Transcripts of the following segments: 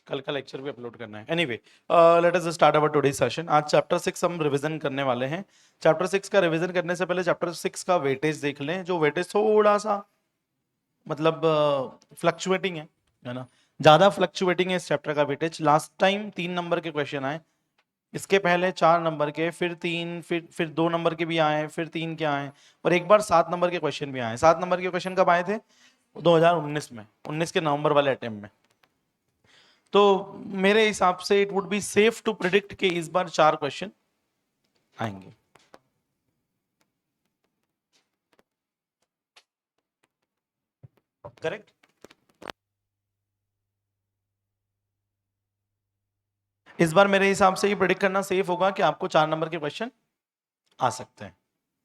कल का लेक्चर भी अपलोड करना है। Anyway, let us start our today session. आज चैप्टर 6 हम रिवीजन करने वाले हैं। चैप्टर 6 का रिवीजन करने से पहले चैप्टर 6 का वेटेज देख लें। जो वेटेज थोड़ा सा मतलब फ्लक्चुएटिंग है ना, ज्यादा फ्लक्चुएटिंग है इस चैप्टर का वेटेज। लास्ट टाइम 3 नंबर के क्वेश्चन आए, इसके पहले 4 नंबर के, फिर 3, फिर 2 नंबर के भी आए, फिर 3 के आए, और एक बार 7 नंबर के क्वेश्चन भी आए। 7 नंबर के क्वेश्चन कब आए थे? 2019 में, 19 के नवंबर वाले अटेम्प्ट में। तो मेरे हिसाब से it would be safe to predict कि इस बार 4 क्वेश्चन आएंगे। करेक्ट? इस बार मेरे हिसाब से ये प्रिडिक्ट करना सेफ होगा कि आपको 4 नंबर के क्वेश्चन आ सकते हैं।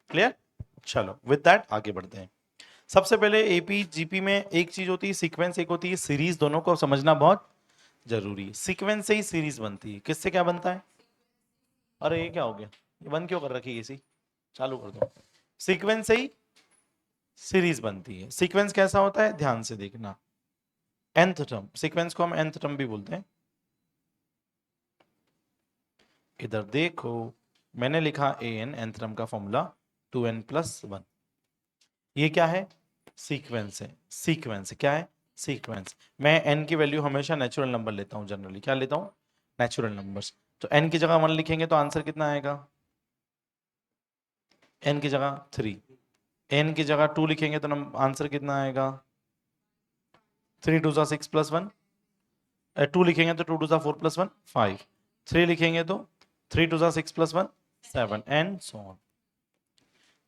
क्लियर? चलो विद दैट आगे बढ़ते हैं। सबसे पहले एपी जीपी में एक चीज होती है सीक्वेंस, एक होती है सीरीज। दोनों को समझना बहुत जरूरी है। सीक्वेंस से ही सीरीज बनती है। किससे क्या बनता है? अरे ये क्या हो गया, ये बंद क्यों कर रखी है? इसी चालू कर दो। सीक्वेंस से ही सीरीज बनती है। सीक्वेंस कैसा होता है, ध्यान से देखना। nth टर्म, सीक्वेंस को हम nth टर्म भी बोलते हैं। इधर देखो, मैंने लिखा an, nth टर्म का फॉर्मूला 2n+1। ये क्या है? सीक्वेंस है। सीक्वेंस क्या है? सीक्वेंस। मैं n की वैल्यू हमेशा नेचुरल नंबर लेता हूं। जनरली क्या लेता हूं? Natural numbers. तो n की जगह 1 लिखेंगे तो आंसर कितना आएगा? n की जगह 3। n की जगह 2 लिखेंगे तो आंसर कितना आएगा? 3 2 6 + 1। 2 लिखेंगे तो 2 2 4 + 1 5। 3 लिखेंगे तो 3 2 6 + 1 7 एंड सो ऑन।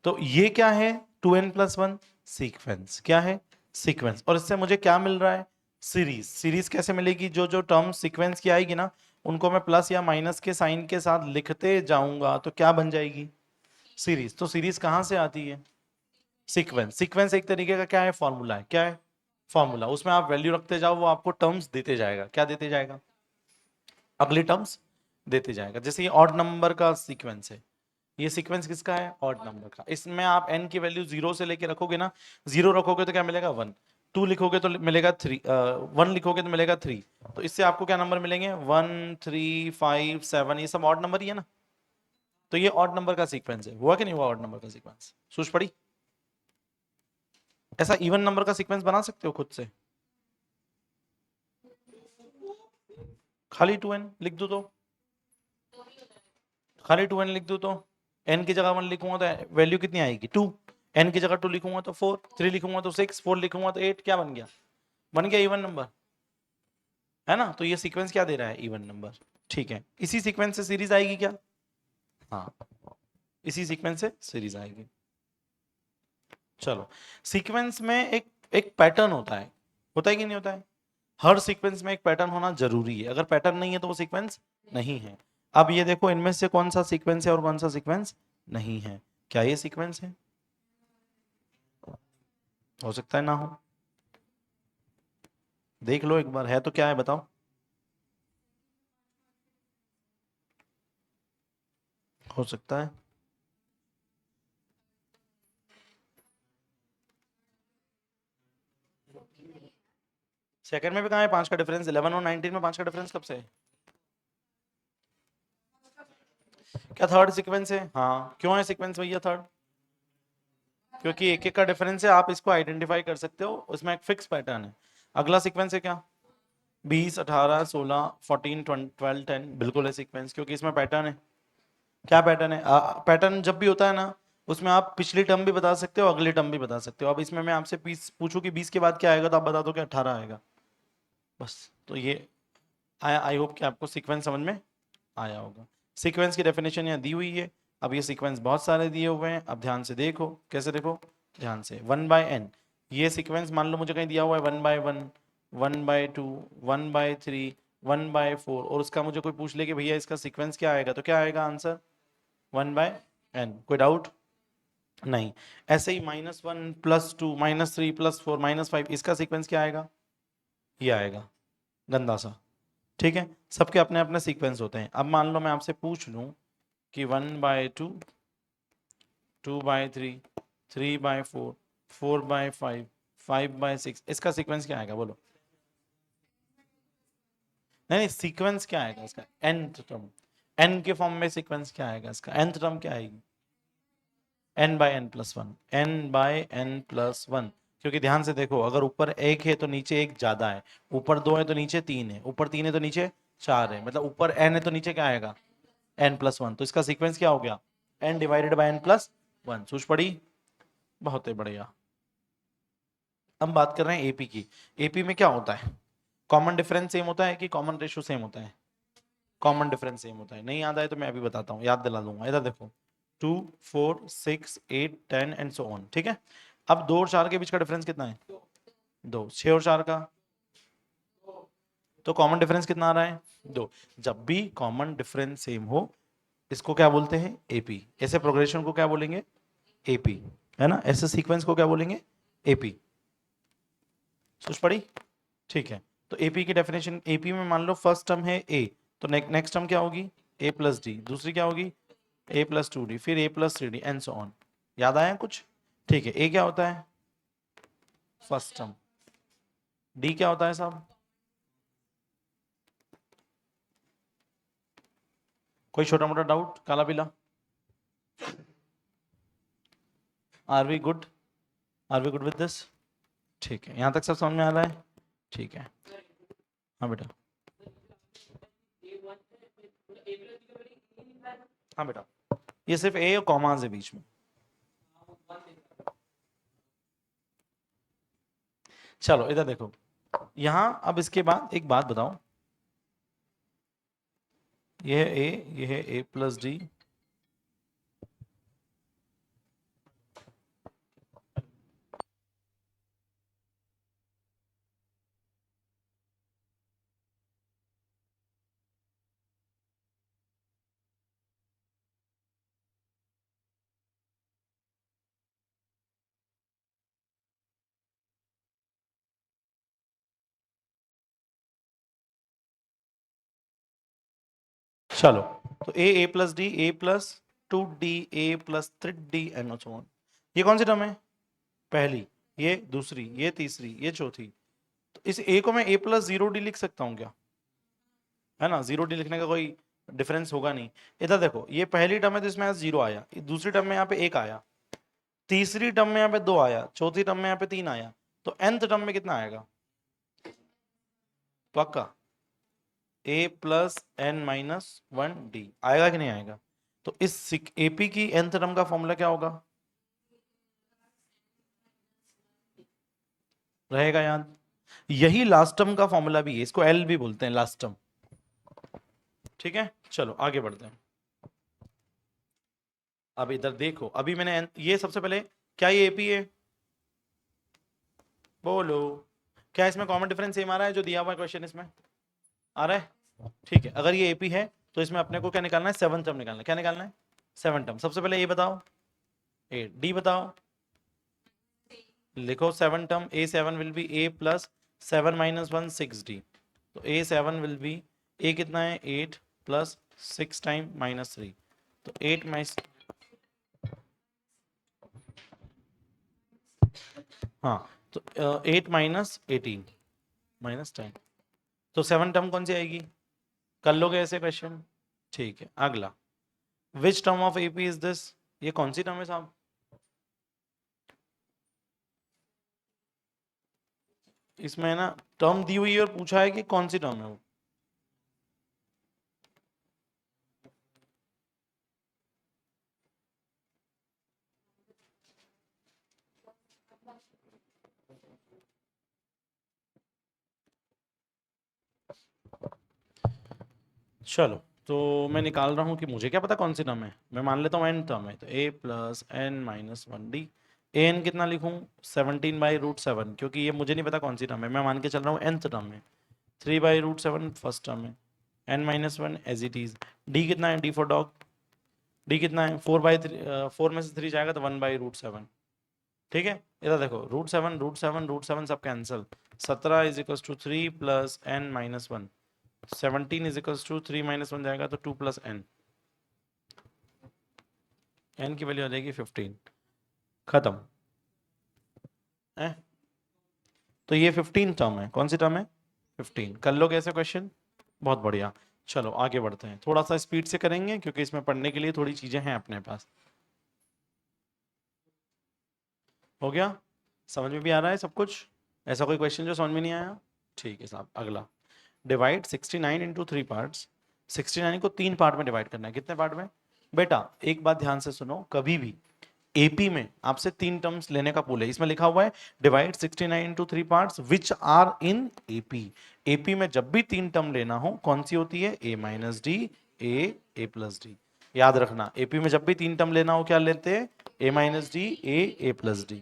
तो ये क्या है? 2n+1 sequence. क्या है? सीक्वेंस। और इससे मुझे क्या मिल रहा है? सीरीज। सीरीज कैसे मिलेगी? जो जो टर्म सीक्वेंस की आएगी ना, उनको मैं प्लस या माइनस के साइन के साथ लिखते जाऊंगा तो क्या बन जाएगी? सीरीज। तो सीरीज कहां से आती है? सीक्वेंस। सीक्वेंस एक तरीके का क्या है? फॉर्मूला है। क्या है? फॉर्मूला। उसमें आप वैल्यू रखते जाओ, वो आपको टर्म्स देते जाएगा। क्या देते जाएगा? अगली टर्म्स देते जाएगा। जैसे ये ऑड नंबर का सीक्वेंस है, ये सीक्वेंस किसका है? ऑड नंबर का। इसमें आप n की वैल्यू 0 से लेके रखोगे ना, 0 रखोगे तो क्या मिलेगा? 1। 2 लिखोगे तो मिलेगा 3, 1 लिखोगे तो मिलेगा 3। तो इससे आपको क्या नंबर मिलेंगे? 1 3 5 7। ये सब ऑड नंबर ही है ना। तो ये ऑड नंबर का सीक्वेंस है। हुआ कि नहीं हुआ ऑड नंबर का सीक्वेंस? सूझ पड़ी? ऐसा इवन नंबर का सीक्वेंस बना सकते हो खुद से? खाली 2n लिख दो तो, खाली 2n लिख दो तो n की जगह 1 लिखूंगा तो वैल्यू कितनी आएगी? 2। n की जगह 2 लिखूंगा तो 4, 3 लिखूंगा तो 6, 4 लिखूंगा तो 8। क्या बन गया? बन गया इवन नंबर, है ना। तो ये सीक्वेंस क्या दे रहा है? Even number. ठीक है, इसी सीक्वेंस से सीरीज आएगी क्या? हाँ, इसी सीक्वेंस से सीरीज आएगी। चलो, सीक्वेंस में एक एक पैटर्न होता है कि नहीं होता है? हर सीक्वेंस में एक पैटर्न होना जरूरी है। अगर पैटर्न नहीं है तो वो सीक्वेंस नहीं है। अब ये देखो, इनमें से कौन सा सीक्वेंस है और कौन सा सीक्वेंस नहीं है। क्या ये सीक्वेंस है? हो सकता है ना हो। देख लो एक बार, है तो क्या है बताओ। हो सकता है। सेकंड में भी कहाँ है 5 का डिफरेंस? 11 और 19 में 5 का डिफरेंस कब से है? क्या थर्ड सीक्वेंस है? हाँ, क्यों है सीक्वेंस भैया थर्ड? क्योंकि एक एक का डिफरेंस है। आप इसको आइडेंटिफाई कर सकते हो, उसमें एक फिक्स पैटर्न है। अगला सीक्वेंस है क्या? 20 18 16 14 12 10। बिल्कुल है सीक्वेंस, क्योंकि इसमें पैटर्न है। क्या पैटर्न है? पैटर्न जब भी होता है ना, उसमें आप पिछली टर्म भी बता सकते हो, अगली टर्म भी बता सकते हो। अब इसमें मैं आपसे पूछूं कि 20 के बाद क्या आएगा, तो आप बता दो कि 18 आएगा। बस। तो ये आई होप कि आपको सीक्वेंस समझ में आया होगा। सीक्वेंस की डेफिनेशन यहाँ दी हुई है। अब ये सीक्वेंस बहुत सारे दिए हुए हैं। अब ध्यान से देखो, कैसे देखो, ध्यान से। 1/n, ये सीक्वेंस मान लो मुझे कहीं दिया हुआ है 1/1, 1/2, 1/3, 1/4, और उसका मुझे कोई पूछ ले कि भैया इसका सीक्वेंस क्या आएगा, तो क्या आएगा आंसर? 1/n। कोई डाउट? नहीं। ऐसे ही -1 +2 -3 +4 -5, इसका सीक्वेंस क्या आएगा? ये आएगा, गंदा सा। ठीक है, सबके अपने अपने सीक्वेंस होते हैं। अब मान लो मैं आपसे पूछ लूं कि 1/2, 2/3, 3/4, 4/5, 5/6, इसका सीक्वेंस क्या आएगा बोलो? नहीं सीक्वेंस क्या आएगा इसका, nth टर्म, n के फॉर्म में सीक्वेंस क्या आएगा इसका, nth टर्म क्या आएगी, n by n plus one, n by n plus one. क्योंकि ध्यान से देखो, अगर ऊपर एक है तो नीचे एक ज्यादा है, ऊपर दो है तो नीचे तीन है, ऊपर तीन है तो नीचे चार है, मतलब ऊपर n है तो नीचे क्या आएगा, n प्लस वन। तो इसका सीक्वेंस क्या हो गया, n divided bye n plus one. सूझ पड़ी, बहुत ही बढ़िया। हम बात कर रहे हैं एपी की। एपी में क्या होता है, कॉमन डिफरेंस सेम होता है कि कॉमन रेशियो सेम होता है, कॉमन डिफरेंस सेम होता है। नहीं याद आए तो मैं अभी बताता हूँ, याद दिला दूंगा। इधर देखो 2 4 6 8 10 एंड सो ऑन, ठीक है। अब 2 और 4 के बीच का डिफरेंस कितना है, 2। 6 और 4 का, तो कॉमन डिफरेंस कितना आ रहा है, 2। जब भी कॉमन डिफरेंस सेम हो, इसको क्या बोलते हैं, एपी। ऐसे प्रोग्रेशन को क्या बोलेंगे, एपी, है ना। ऐसे सीक्वेंस को क्या बोलेंगे, एपी। सोच पड़ी, ठीक है। तो एपी की डेफिनेशन, एपी में मान लो फर्स्ट टर्म है ए, तो नेक्स्ट टर्म क्या होगी, ए प्लस डी, दूसरी क्या होगी, ए प्लस टू डी, फिर A plus three D and so on. याद आया कुछ, ठीक है। ए क्या होता है, फर्स्ट टर्म। डी क्या होता है साहब, कोई छोटा मोटा डाउट, काला पीला, are we good, are we good with this, ठीक है। यहां तक सब समझ में आ रहा है, ठीक है। हाँ बेटा, हाँ बेटा, ये सिर्फ ए और कॉमास है बीच में। चलो इधर देखो, यहां अब इसके बाद एक बात बताओ, ये है ए, ये है ए प्लस डी, चलो। तो A plus D, A plus two D, A plus three D and so on. ये कौन सी टर्म है, पहली, ये दूसरी, ये तीसरी, ये चौथी। तो इस ए को मैं ए प्लस जीरो डी लिख सकता हूँ क्या, है ना। जीरो डी लिखने का कोई डिफरेंस होगा नहीं। इधर देखो, ये पहली टर्म है तो इसमें जीरो आया, दूसरी टर्म में यहाँ पे एक आया, तीसरी टर्म में यहाँ पे दो आया, चौथी टर्म में यहाँ पे तीन आया, तो nth टर्म में कितना आएगा, पक्का a plus N minus one D आएगा कि नहीं आएगा। तो इस एपी की nth टर्म का फॉर्मूला क्या होगा, रहेगा याद, यही लास्ट टर्म का फॉर्मूला भी है, इसको एल भी बोलते हैं, लास्ट टर्म, ठीक है। चलो आगे बढ़ते हैं। अब इधर देखो, अभी मैंने ये सबसे पहले, क्या ये एपी है, बोलो, क्या इसमें कॉमन डिफरेंस सेम आ रहा है जो दिया हुआ क्वेश्चन, इसमें आ रहा है, ठीक है। अगर ये एपी है तो इसमें अपने को क्या निकालना है, सेवन टर्म निकालना है। क्या निकालना है, सेवन टर्म। सबसे पहले ए बताओ, ए डी बताओ, लिखो seven term, A seven will be A plus seven minus one six D. तो A seven will be, A कितना है, eight plus six time minus three, तो एट माइनस, हाँ, तो eight minus eighteen minus ten, तो seven term कौन सी आएगी, कर लोगे ऐसे क्वेश्चन, ठीक है। अगला, which term of AP is this, ये कौन सी टर्म है साहब, इसमें ना टर्म दी हुई है और पूछा है कि कौन सी टर्म है वो। चलो, तो मैं निकाल रहा हूँ कि मुझे क्या पता कौन सी टर्म है, मैं मान लेता हूँ एन टर्म है, तो A plus N minus one D. N कितना लिखूँ, 17 बाई रूट सेवन, क्योंकि ये मुझे नहीं पता कौन सी टर्म है, मैं मान के चल रहा हूँ nth टर्म है। 3 by root seven first term है, N minus one as it is. D कितना है, डी फॉर डॉग, डी कितना है, 4 बाई थ्री, 4 में से 3 जाएगा तो 1 बाई रूट सेवन, ठीक है। इधर देखो, root seven root seven root seven सब cancel, 17 is equal to 3 plus N minus one, 17 is equal to 3 minus one जाएगा तो 2 प्लस एन, एन की वैल्यू आ जाएगी 15, खत्म है। तो ये 15 टर्म है, कौन सी टर्म है, 15। कर लो कैसे क्वेश्चन, बहुत बढ़िया। चलो आगे बढ़ते हैं, थोड़ा सा स्पीड से करेंगे क्योंकि इसमें पढ़ने के लिए थोड़ी चीजें हैं अपने पास। हो गया? समझ में भी आ रहा है सब कुछ? ऐसा कोई क्वेश्चन जो समझ में नहीं आया? ठीक है साहब, अगला। Divide 69 into 3 parts. 69 को 3 पार्ट में डिवाइड करना है। कितने पार्ट में? बेटा एक बात ध्यान से सुनो, कभी भी एपी में आपसे 3 टर्म्स लेने का पूल है। इसमें लिखा हुआ है divide 69 into 3 parts which are in AP. AP में जब भी 3 टर्म लेना हो, कौन सी होती है? ए minus D, A plus D. याद रखना, एपी में जब भी 3 टर्म लेना हो क्या लेते हैं? ए minus D, A plus D.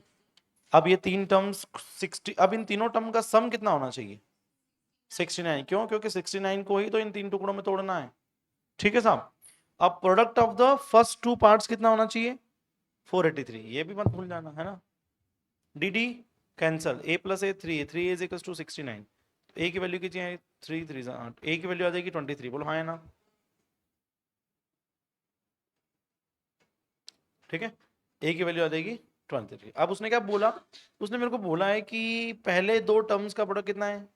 अब ये 3 टर्म्स 60, अब इन तीनों टर्म का सम कितना होना चाहिए? 69। क्यों? क्योंकि 69 को ही तो इन 3 टुकड़ों में तोड़ना है। ठीक है साहब। अब product of the first 2 parts कितना होना चाहिए? 483। ये भी मत भूल जाना, है ना? D D cancel, A plus A 3, 3 is equal to 69। A की वैल्यू कितनी है? 3 3 8। ए की वैल्यू आ जाएगी 23। बोलो हाँ है ना? ठीक है, ए की वैल्यू आ जाएगी 23। अब उसने क्या बोला? उसने मेरे को बोला है कि पहले 2 टर्म्स का प्रोडक्ट कितना है?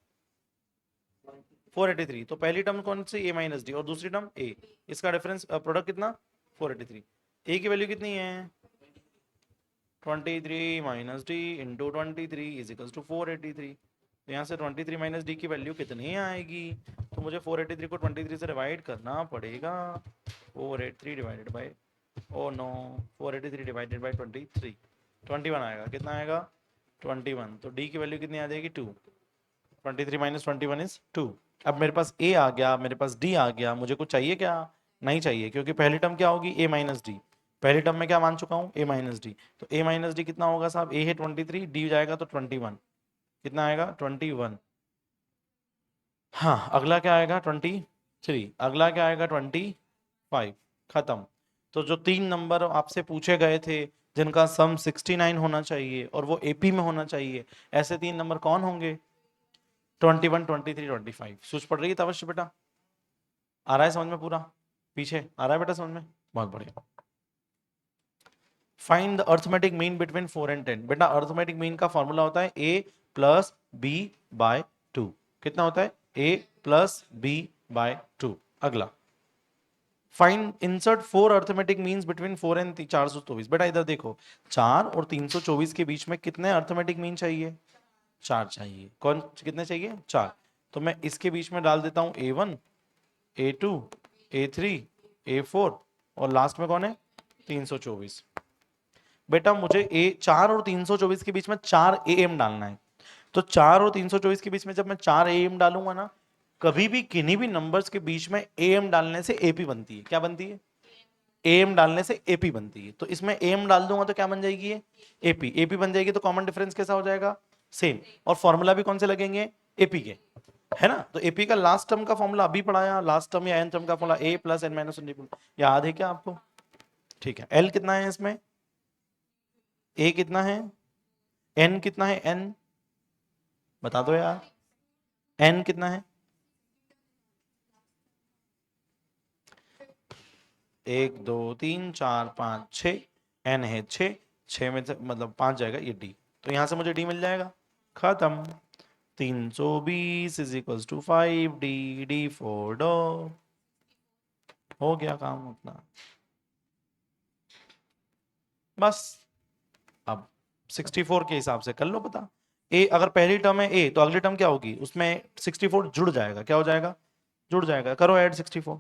483। तो पहली टर्म कौन सी? ए माइनस डी, और दूसरी टर्म ए। इसका डिफरेंस प्रोडक्ट कितना? 483। ए की वैल्यू कितनी है? 23 minus D into 23 is equal to 483। तो यहाँ से 23 माइनस डी की वैल्यू कितनी आएगी? तो मुझे 483 को 23 से डिवाइड करना पड़ेगा। 483 divided by, oh no, 483 divided by 23, 21 आएगा। कितना आएगा? 21। तो डी की वैल्यू कितनी आ जाएगी? 2। 23 माइनस 21 इज 2। अब मेरे पास ए आ गया, मेरे पास डी आ गया। मुझे कुछ चाहिए क्या? नहीं चाहिए, क्योंकि पहली टर्म क्या होगी? ए माइनस डी। पहली टर्म में क्या मान चुका हूँ? ए माइनस डी। तो ए माइनस डी कितना होगा साहब? ए है 23, डी जाएगा तो 21। कितना आएगा? 21। हाँ, अगला क्या आएगा? 23। अगला क्या आएगा? 25। खत्म। तो जो 3 नंबर आपसे पूछे गए थे जिनका सम 69 होना चाहिए और वो एपी में होना चाहिए, ऐसे 3 नंबर कौन होंगे? 21, 23, 25। सूझ पड़ रही है तवश्य बेटा? आ रहा है समझ में पूरा? पीछे आ रहा है बेटा समझ में? बहुत बढ़िया। Find the arithmetic mean between 4 and 10। बेटा अर्थमेटिक मीन का फॉर्मूला होता है a प्लस बी बाय 2। कितना होता है? a plus B by 2। अगला, find insert 4 arithmetic means between 4 and 424। बेटा इधर देखो, 4 और 324 के बीच में कितने अर्थमेटिक मीन चाहिए? 4 चाहिए। कौन कितने चाहिए? 4। तो मैं इसके बीच में डाल देता हूं a1, a2, a3, a4, और लास्ट में कौन है? 324। बेटा मुझे ए 4 और 324 के बीच में 4 am डालना है। तो 4 और 324 के बीच में जब मैं 4 am डालूंगा ना, कभी भी किन्हीं भी नंबर्स के बीच में am डालने से एपी बनती है। क्या बनती है? am डालने से एपी बनती है। तो इसमें am डाल दूंगा तो क्या बन जाएगी? ये एपी। एपी बन जाएगी तो कॉमन डिफरेंस कैसा हो जाएगा? सेम। और फॉर्मूला भी कौन से लगेंगे? एपी के, है ना? तो एपी का लास्ट टर्म का फॉर्मूला अभी पढ़ाया, लास्ट टर्म या एन टर्म का फॉर्मूला ए प्लस एन माइनस वन। याद है क्या आपको? ठीक है। एल कितना है इसमें? ए कितना है? एन कितना है? एन बता दो यार, एन कितना है? 1 2 3 4 5 6। एन है 6। 6 में से मतलब 5 जाएगा, ये डी। तो यहां से मुझे डी मिल जाएगा। खत्म। 320 is equal to 5 D, D 4 डो। हो गया काम अपना। बस अब 64 के हिसाब से कर लो पता। ए अगर पहली टर्म है ए, तो अगली टर्म क्या होगी? उसमें 64 जुड़ जाएगा। क्या हो जाएगा? जुड़ जाएगा। करो ऐड 64।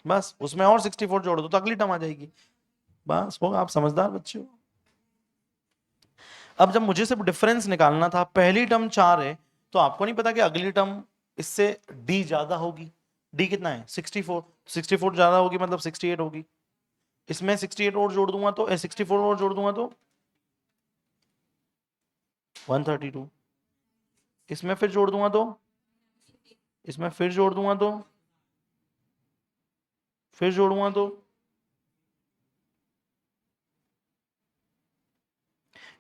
बस उसमें और 64 जोड़ दो तो अगली टर्म आ जाएगी। बस होगा। आप समझदार बच्चे हो। अब जब मुझे सिर्फ डिफरेंस निकालना था, पहली टर्म 4 है, तो आपको नहीं पता कि अगली टर्म इससे डी ज्यादा होगी। डी कितना है? 64। 64 ज्यादा होगी मतलब 68 होगी। इसमें 68 और जोड़ दूंगा तो 64 और जोड़ दूंगा तो 132। इसमें फिर जोड़ दूंगा तो, इसमें फिर जोड़ दूंगा तो, फिर जोड़ूंगा तो,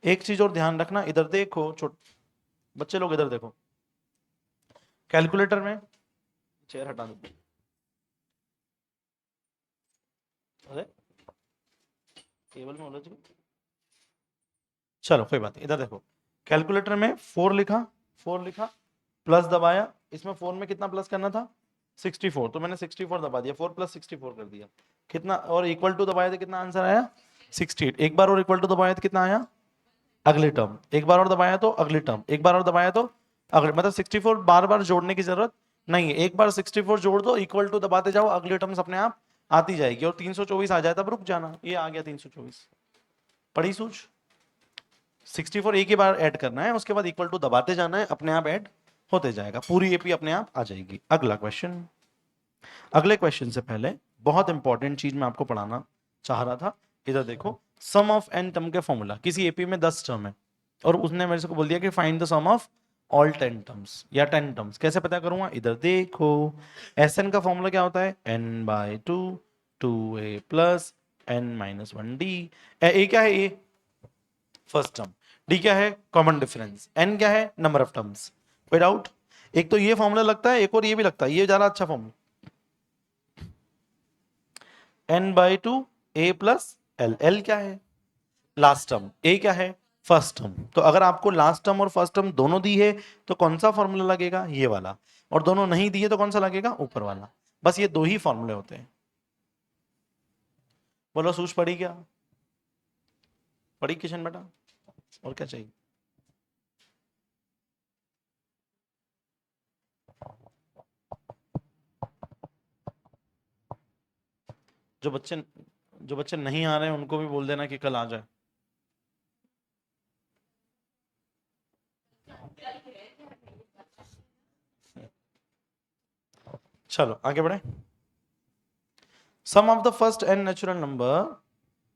एक चीज और ध्यान रखना, इधर देखो छोट बच्चे लोग, इधर देखो। कैलकुलेटर में, चेयर हटा दो। अरे टेबल में उलझ गए। चलो कोई बात नहीं, इधर देखो। कैलकुलेटर में 4 लिखा, 4 लिखा, प्लस दबाया, इसमें 4 में कितना प्लस करना था 64, तो मैंने 64 दबा दिया, 4 + 64 कर दिया कितना, और इक्वल टू दबाया तो कितना आंसर आया 68। एक बार और इक्वल टू दबाया तो कितना आया अगले टर्म, एक बार और दबाया तो अगले टर्म, एक बार और दबाया तो अगले, मतलब 64 बार बार जोड़ने की जरूरत नहीं है, एक बार 64 जोड़ दो, इक्वल टू दबाते जाओ, अगले टर्म्स अपने आप आती जाएगी, और 324 आ जाए तब रुक जाना। ये आ गया 324, पढ़ी सूझ। 64 एक ही बार ऐड करना है, उसके बाद इक्वल टू दबाते जाना है, अपने आप ऐड होते जाएगा, पूरी एपी अपने आप आ जाएगी। अगला क्वेश्चन। अगले क्वेश्चन से पहले बहुत इंपॉर्टेंट चीज मैं आपको पढ़ाना चाह रहा था, इधर देखो। सम ऑफ एन टर्म के फॉर्मूला, किसी एपी में 10 टर्म है और उसने मेरे से को बोल दिया कि find the sum of all 10 terms या 10 टर्म्स, कैसे पता करूंगा, इधर देखो। एस एन का फॉर्मूला क्या होता है, n/2 2a प्लस n-1d। ए क्या है, ए फर्स्ट टर्म, डी क्या है कॉमन डिफरेंस, एन क्या है नंबर ऑफ टर्म्स। कोई डाउट? एक तो ये फॉर्मूला लगता है, एक और ये भी लगता है, ये ज्यादा अच्छा formula, n/2 a plus L. L क्या है लास्ट टर्म, ए क्या है फर्स्ट टर्म। तो अगर आपको लास्ट टर्म और फर्स्ट टर्म दोनों दी है तो कौन सा फॉर्मूला लगेगा, ये वाला, और दोनों नहीं दी है तो कौन सा लगेगा, ऊपर वाला। बस ये दो ही फॉर्मूले होते हैं। बोलो सूझ पड़ी क्या, पड़ी किशन बेटा, और क्या चाहिए। जो बच्चे जो बच्चे नहीं आ रहे हैं उनको भी बोल देना कि कल आ जाए। चलो आगे बढ़े। Sum of the first N natural number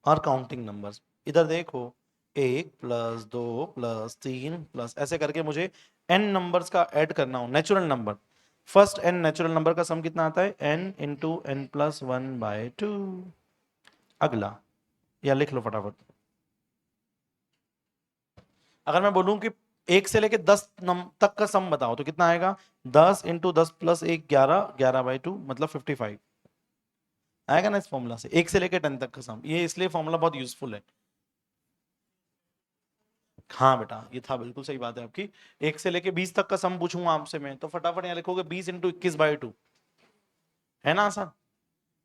are counting numbers. इधर देखो, 1 + 2 + 3 प्लस ऐसे करके मुझे एन नंबर्स का ऐड करना हो, natural number. First N natural number का सम कितना आता है, n × n+1/2। अगला, या लिख लो फटाफट। अगर मैं बोलूं कि 1 से लेके 10 तक का सम बताओ तो कितना आएगा, 10 × 10 + 1 11, 11/2 मतलब 55 आएगा ना इस फॉर्मूला से। 1 से लेके 10 तक का सम, ये इसलिए फॉर्मूला बहुत यूजफुल है। हाँ बेटा ये था, बिल्कुल सही बात है आपकी। 1 से लेके 20 तक का सम पूछूंगा आपसे मैं, तो फटाफट यहाँ लिखोगे 20 × 21/2, है ना आसान।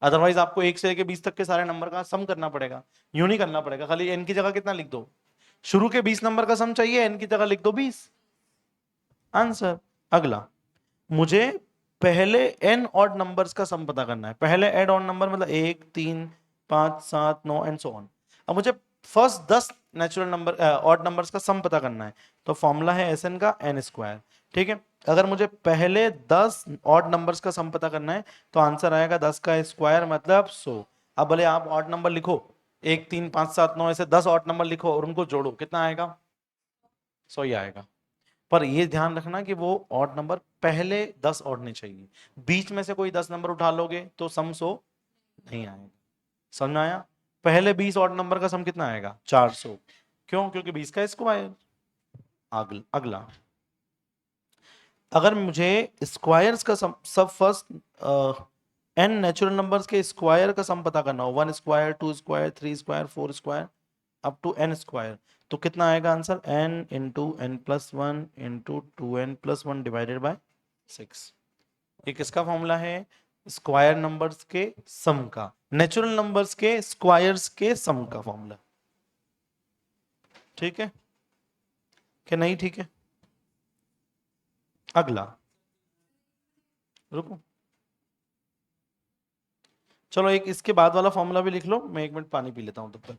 अदरवाइज आपको 1 से लेके 20 तक के सारे नंबर का सम करना पड़ेगा, यूं नहीं करना पड़ेगा, खाली एन की जगह कितना लिख दो, शुरू के 20 नंबर का सम चाहिए, एन की जगह लिख दो 20, आंसर। अगला, मुझे पहले एन ऑड नंबर्स का सम पता करना है। पहले एड ऑड नंबर मतलब 1 3 5 7 9 एंड सो ऑन। अब मुझे first 10 natural number odd numbers का सम पता करना है, तो फॉर्मूला है एस एन का n²। ठीक है, अगर मुझे पहले 10 ऑड नंबर्स का सम पता करना है तो आंसर आएगा 10 का स्क्वायर मतलब 100। अब भले आप ऑड नंबर लिखो, 1 3 5 7 9 ऐसे 10 ऑड नंबर लिखो और उनको जोड़ो, कितना आएगा 100 ही आएगा। पर ये ध्यान रखना कि वो ऑड नंबर पहले 10 ऑड नहीं चाहिए, बीच में से कोई 10 नंबर उठा लोगे तो सम 100 नहीं आएगा। समझ में आया? पहले 20 ऑड नंबर का सम कितना आएगा 400, क्यों, क्योंकि 20 का स्क्वायर। अगला, अगर मुझे स्क्वायर्स का सम, सब फर्स्ट एन नेचुरल नंबर्स के स्क्वायर का सम पता करना हो, 1 square 2 square 3 square 4 square up to n square, तो कितना आएगा answer, n × n+1 × 2n+1 divided by 6। ये किसका फॉर्मूला है, स्क्वायर नंबर्स के सम का, नेचुरल नंबर्स के स्क्वायर्स के सम का फॉर्मूला। ठीक है कि नहीं, ठीक है। अगला, रुको, चलो एक इसके बाद वाला फॉर्मूला भी लिख लो, मैं 1 मिनट पानी पी लेता हूं तब तक।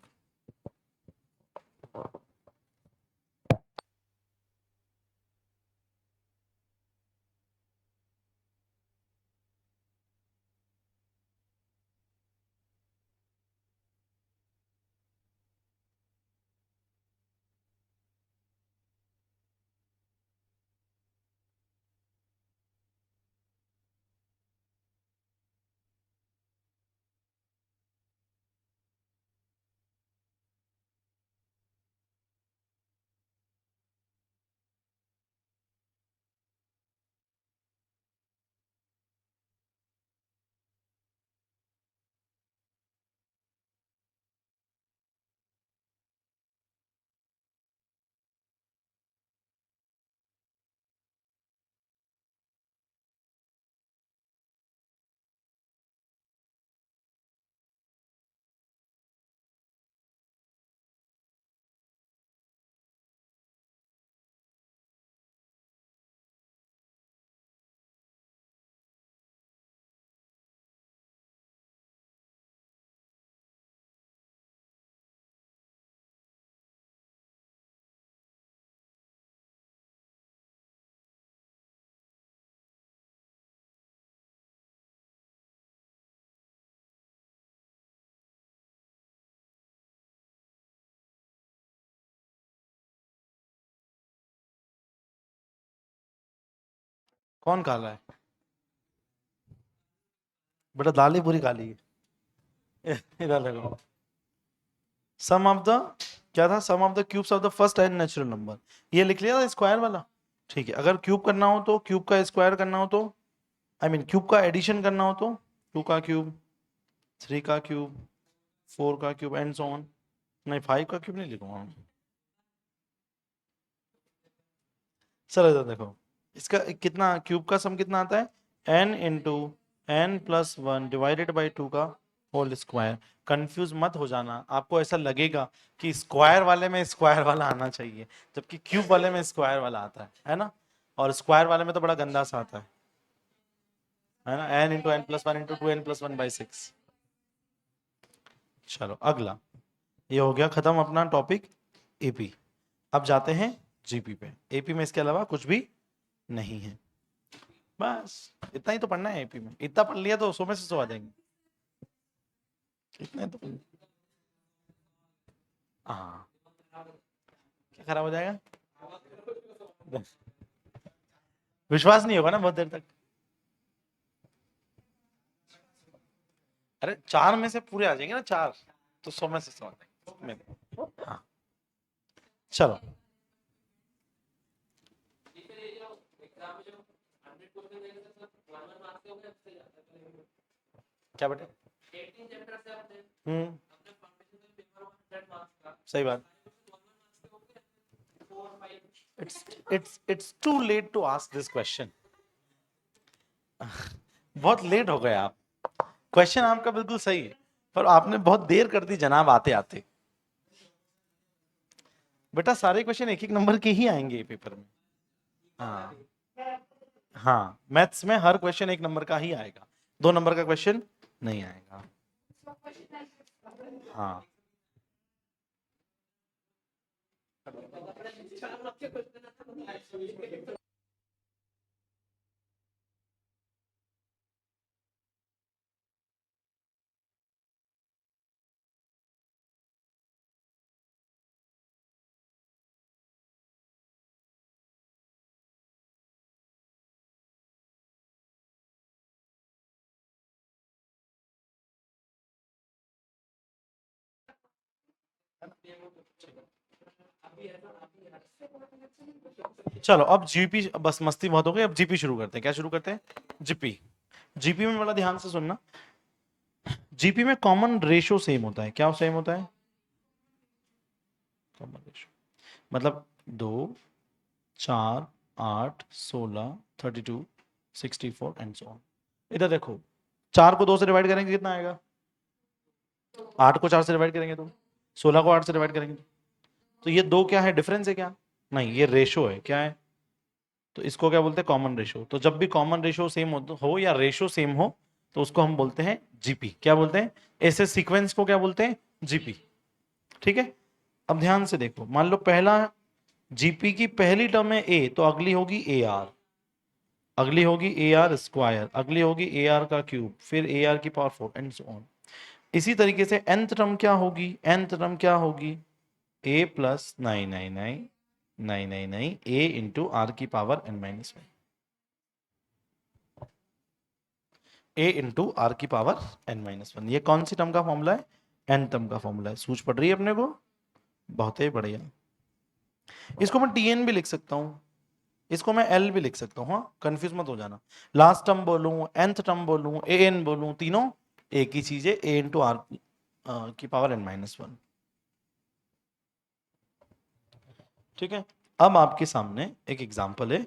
कौन काला है बेटा? दाल ही पूरी काली है। इधर देखो, सम ऑफ द, क्या था, sum of the cubes of the first n natural number, ये लिख लिया था स्क्वायर वाला। ठीक है, अगर क्यूब करना हो तो, क्यूब का स्क्वायर करना हो तो, आई मीन क्यूब का एडिशन करना हो तो 2 का क्यूब, 3 का क्यूब, 4 का क्यूब एंड सो ऑन। नहीं 5 का क्यूब नहीं लिखूंगा। चलो इधर देखो, इसका कितना, क्यूब का सम कितना आता है, n into n plus one divided by 2 का होल स्क्वायर। कंफ्यूज मत हो जाना, आपको ऐसा लगेगा कि स्क्वायर वाले में स्क्वायर वाला आना चाहिए, जबकि क्यूब वाले में स्क्वायर वाला आता है ना? और स्क्वायर वाले में तो बड़ा गंदा सा आता है ना, n into n plus one into 2n+1/6। चलो अगला, ये हो गया खत्म अपना टॉपिक एपी। अब जाते हैं जीपी पे। एपी में इसके अलावा कुछ भी नहीं है, बस इतना ही तो पढ़ना है एपी में। इतना पढ़ लिया तो 100 में से 100 आ जाएंगे, इतना ही तो हाँ, क्या खराब हो जाएगा? विश्वास नहीं होगा ना बहुत देर तक। अरे 4 में से पूरे आ जाएंगे ना, 4 तो 100 में से 100 आ जाएंगे। हाँ चलो, क्या बेटे? हम्म, सही बात। It's too late to ask this question. बहुत लेट हो गए आप। क्वेश्चन आपका बिल्कुल सही है, पर आपने बहुत देर कर दी जनाब आते आते। बेटा सारे क्वेश्चन एक एक नंबर के ही आएंगे पेपर में। हाँ हाँ, मैथ्स में हर क्वेश्चन 1 नंबर का ही आएगा, 2 नंबर का क्वेश्चन नहीं आएगा। हाँ चलो अब जीपी, बस मस्ती बहुत हो गई, अब जीपी शुरू करते हैं। क्या शुरू करते हैं? जीपी। जीपी में बड़ा ध्यान से सुनना, जीपी में कॉमन रेशो सेम होता है। क्या सेम होता है? कॉमन रेशो मतलब 2, 4, 8, 16, 32, 64 एंड सो ऑन। इधर देखो, 4 को 2 से डिवाइड करेंगे कितना आएगा? 8 को 4 से डिवाइड करेंगे तो, 16 को 8 से डिवाइड करेंगे तो ये दो क्या है, डिफरेंस है क्या? नहीं, ये रेशो है। क्या है? तो इसको क्या बोलते हैं? Common ratio. तो जब भी कॉमन रेशो सेम हो या रेशो सेम हो तो उसको हम बोलते हैं जीपी। क्या बोलते हैं? ऐसे सीक्वेंस को क्या बोलते हैं? जीपी। ठीक है, अब ध्यान से देखो, मान लो पहला जीपी की पहली टर्म है ए, तो अगली होगी ए आर, अगली होगी ए आर स्क्वायर, अगली होगी ए आर का क्यूब, फिर ए आर की पावर 4 एंड सो ऑन। इसी तरीके से nth टर्म क्या होगी? nth टर्म क्या होगी? a plus 999 a into are की power n-1, a into are की पावर n-1। ये कौन सी टर्म का फॉर्मूला है? n टर्म का फॉर्मूला है। सूझ पड़ रही है अपने को? बहुत ही बढ़िया। इसको मैं tn भी लिख सकता हूं, इसको मैं l भी लिख सकता हूं। हाँ, कंफ्यूज मत हो जाना। लास्ट टर्म बोलूं, nth टर्म बोलूं, an बोलूं, तीनों एक ही चीज है, a इंटू आर की पावर n-1। ठीक है, अब आपके सामने एक एग्जांपल है।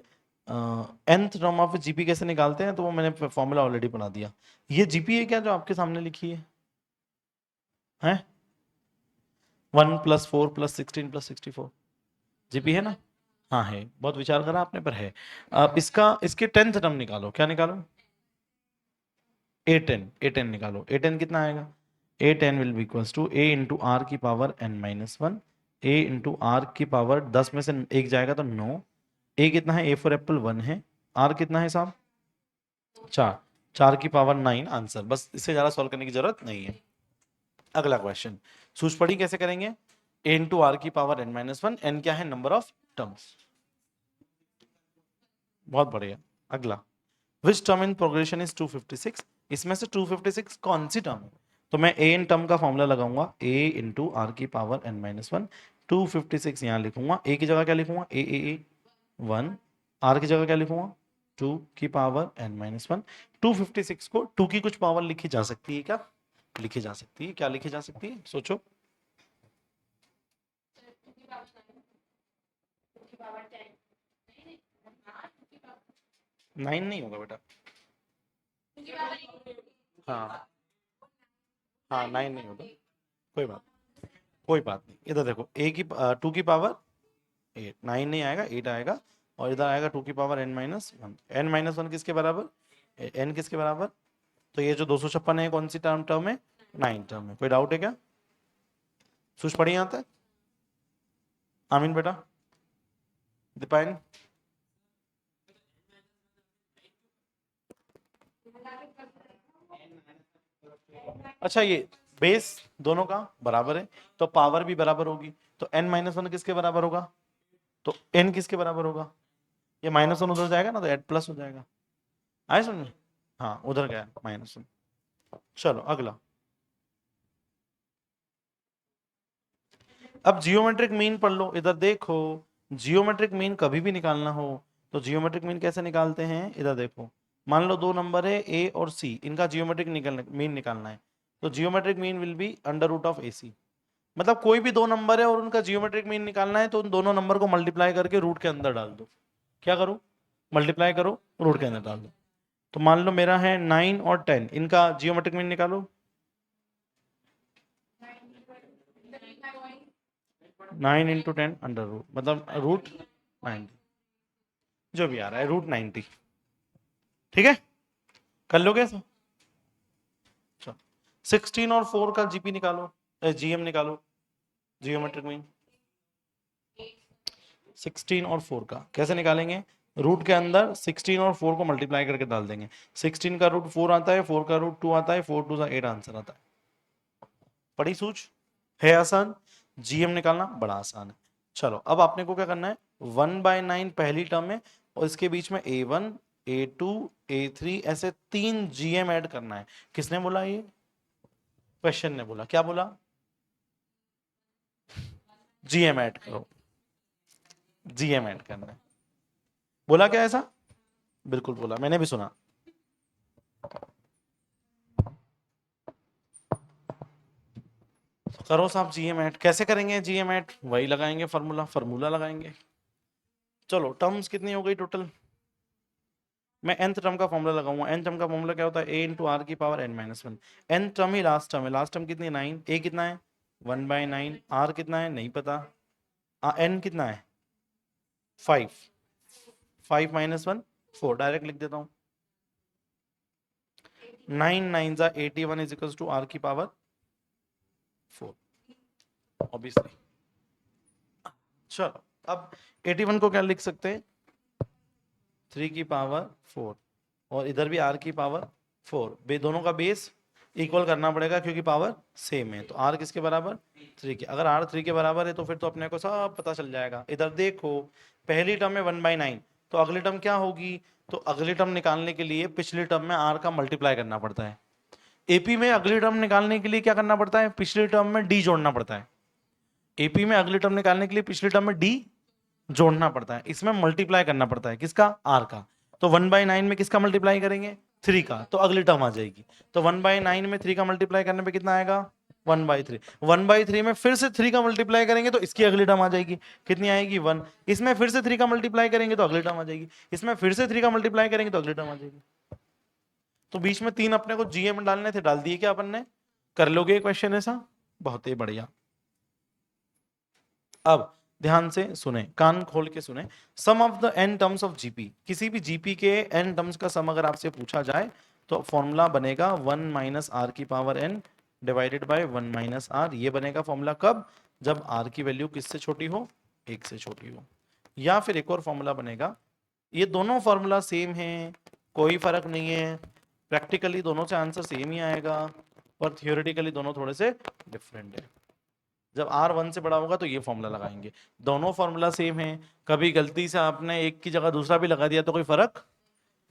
nth टर्म ऑफ जीपी कैसे निकालते हैं, तो वो मैंने फॉर्मूला ऑलरेडी बना दिया। ये जीपी है क्या जो आपके सामने लिखी है? हैं? 1 + 4 + 16 + 64 जीपी है ना? हाँ है, बहुत विचार करा आपने, पर है। अब इसका, इसके 10th टर्म निकालो। क्या निकालो? a10 निकालो। a10 कितना आएगा? a10 will be equals to a into are की power n-1, a into are की पावर 10 में से एक जाएगा तो 9, a कितना है? a फॉर एप्पल 1 है, r कितना है साहब? 4, 4 की पावर 9 आंसर। बस इससे ज्यादा सॉल्व करने की जरूरत नहीं है। अगला क्वेश्चन, सूझ पड़ी कैसे करेंगे? a इंटू आर की पावर n-1, n क्या है? Number of terms. बहुत बढ़िया। अगला, which term in progression is 256, इसमें से 256 कौन सी टर्म है? तो मैं ए इन टर्म का फॉर्मूला लगाऊंगा, ए इंटू आर की पावर n माइनस वन, 256 यहाँ लिखूंगा, ए की जगह क्या लिखूंगा, ए 1, आर की जगह क्या लिखूंगा, 2 की पावर n माइनस वन। 256 को 2 की कुछ पावर लिखी जा सकती है क्या? लिखी जा सकती है, क्या लिखी जा सकती है, सोचो। 9 नहीं होगा बेटा। हाँ हाँ, 9 नहीं होगा, कोई बात नहीं। इधर देखो, ए की 2 की पावर 8, 9 नहीं आएगा, 8 आएगा, और इधर आएगा 2 की power n minus one. n minus one किसके बराबर, n किसके बराबर? तो ये जो 256 है कौन सी टर्म टर्म है, 9 टर्म है। कोई डाउट है क्या? सूझ पड़ी यहाँ तक? आमीन बेटा, दीपायन। अच्छा, ये बेस दोनों का बराबर है तो पावर भी बराबर होगी, तो n माइनस वन किसके बराबर होगा, तो n किसके बराबर होगा? ये माइनस वन उधर जाएगा ना, तो एड प्लस हो जाएगा। आए समझ? हाँ, उधर गया माइनस वन। चलो अगला, अब जियोमेट्रिक मीन पढ़ लो। इधर देखो, जियोमेट्रिक मीन कभी भी निकालना हो तो जियोमेट्रिक मीन कैसे निकालते हैं? इधर देखो, मान लो दो नंबर है ए और सी, इनका जियोमेट्रिक मीन निकालना है, तो geometric mean will be under root of A C. मतलब कोई भी दो नंबर है और उनका जियोमेट्रिक मीन निकालना है तो उन दोनों नंबर को मल्टीप्लाई करके रूट के अंदर डाल दो। क्या करो? मल्टीप्लाई करो, रूट के अंदर डाल दो। तो मान लो मेरा है 9 और 10, इनका जियोमेट्रिक मीन निकालो। 9 इंटू 10 अंडर रूट, मतलब रूट 90, जो भी आ रहा है रूट 90। ठीक है, कर लोगे ऐसा? 16 और 4 का जीपी निकालो, जीएम निकालो, जियोमेट्रिक मीन। 16 और 4 का कैसे निकालेंगे? रूट के अंदर 16 और 4 को मल्टीप्लाई करके डाल देंगे। 16 का रूट 4 आता है, 4 का रूट 2 आता है, 4 2 8 आंसर आता है। बड़ी सूझ है, आसान। जीएम निकालना बड़ा आसान है। चलो अब आपने को क्या करना है, 1/9 पहली टर्म है और इसके बीच में a1 a2 a3 ऐसे 3 जीएम ऐड करना है। किसने बोला? ये क्वेश्चन ने बोला। क्या बोला? जीएम ऐड करो, जीएम ऐड करना है। बोला क्या ऐसा? बिल्कुल बोला, मैंने भी सुना। करो साहब जीएम ऐड। कैसे करेंगे जीएम ऐड? वही लगाएंगे फॉर्मूला, फॉर्मूला लगाएंगे। चलो टर्म्स कितनी हो गई टोटल? मैं nth टर्म का फॉर्मूला लगाऊंगा। nth टर्म का फॉर्मूला क्या होता है? a इंटू आर की power n minus one. nth term ही लास्ट टर्म है। लास्ट टर्म कितनी है? 9। a कितना है? 1/9। r कितना है? नहीं पता। n कितना है? 5। 5 माइनस वन 4, डायरेक्ट लिख देता हूँ। 9 9 जा 81 इज इक्वल टू r की पावर 4, ऑब्वियसली। चलो अब 81 को क्या लिख सकते हैं? 3 की पावर 4, और इधर भी r की पावर 4। दोनों का बेस इक्वल करना पड़ेगा क्योंकि पावर सेम है। तो r किसके बराबर? 3 के। अगर r 3 के बराबर है तो फिर तो अपने को सब पता चल जाएगा। इधर देखो, पहली टर्म में 1/9, तो अगली टर्म क्या होगी? तो अगली टर्म निकालने के लिए पिछली टर्म में r का मल्टीप्लाई करना पड़ता है। एपी में अगली टर्म निकालने के लिए क्या करना पड़ता है? पिछली टर्म में d जोड़ना पड़ता है। एपी में अगली टर्म निकालने के लिए पिछली टर्म में d जोड़ना पड़ता है। इसमें मल्टीप्लाई करना पड़ता है किसका? r का। तो 1/9 में किसका मल्टीप्लाई करेंगे? 3 का, तो अगली टर्म आ जाएगी। तो 1/9 में 3 का मल्टीप्लाई करने पे कितना आएगा? 1/3। 1/3 में फिर से 3 का मल्टीप्लाई करेंगे तो इसकी अगली टर्म आ जाएगी। कितनी आएगी? 1। इसमें फिर से 3 का मल्टीप्लाई करेंगे तो अगली टर्म आ जाएगी। इसमें फिर से 3 का मल्टीप्लाई करेंगे तो अगली टर्म आ जाएगी। तो बीच में 3 अपने को जीएम डालने थे, डाल दिए क्या अपन ने? कर लोगे क्वेश्चन ऐसा? बहुत ही बढ़िया। अब ध्यान से सुने, कान खोल के सुने। Sum of the n terms of GP, किसी भी जीपी के n टर्म्स का सम अगर आपसे पूछा जाए तो फॉर्मूला बनेगा 1 माइनस आर की power n divided by 1 minus r. ये बनेगा फॉर्मूला कब? जब r की वैल्यू किससे छोटी हो? 1 से छोटी हो। या फिर एक और फॉर्मूला बनेगा, ये दोनों फॉर्मूला सेम है, कोई फर्क नहीं है, प्रैक्टिकली दोनों से आंसर सेम ही आएगा, पर थियोरेटिकली दोनों थोड़े से डिफरेंट है। जब r 1 से बड़ा होगा तो ये फॉर्मूला लगाएंगे। दोनों फॉर्मूला सेम है, कभी गलती से आपने एक की जगह दूसरा भी लगा दिया तो कोई फर्क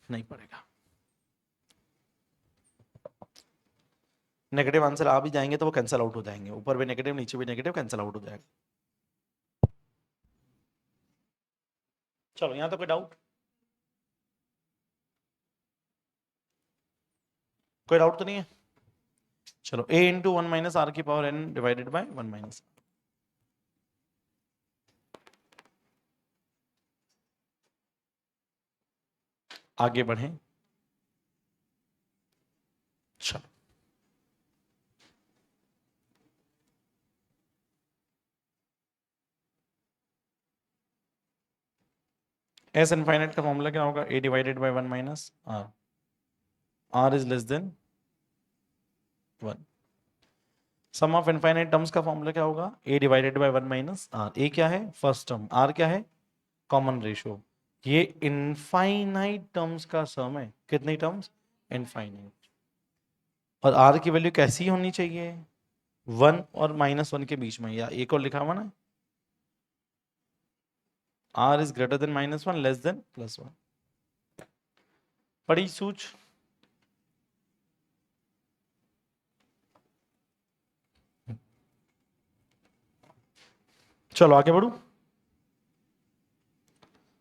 नहीं पड़ेगा। नेगेटिव आंसर आ भी जाएंगे तो वो कैंसिल आउट हो जाएंगे, ऊपर भी नेगेटिव नीचे भी नेगेटिव, कैंसिल आउट हो जाएगा। चलो यहां तो कोई डाउट, कोई डाउट तो नहीं है। चलो a इंटू 1 माइनस आर की power n divided by 1 minus. आगे बढ़ें। चलो एस इनफाइनाइट का फॉर्मूला क्या होगा, a divided by 1 minus r, r is less than 1। Sum of infinite terms का फॉर्मूला क्या होगा, a divided by 1 minus r. a क्या है, फर्स्ट टर्म, r क्या है, कॉमन रेशियो। ये इनफाइनाइट टर्म्स का सम है। कितनी टर्म्स, इनफाइनाइट। और r की वैल्यू कैसी होनी चाहिए, 1 और -1 के बीच में, या एक और लिखा हुआ ना, r is greater than -1 less than +1। बड़ी सूझ। चलो आगे बढ़ू।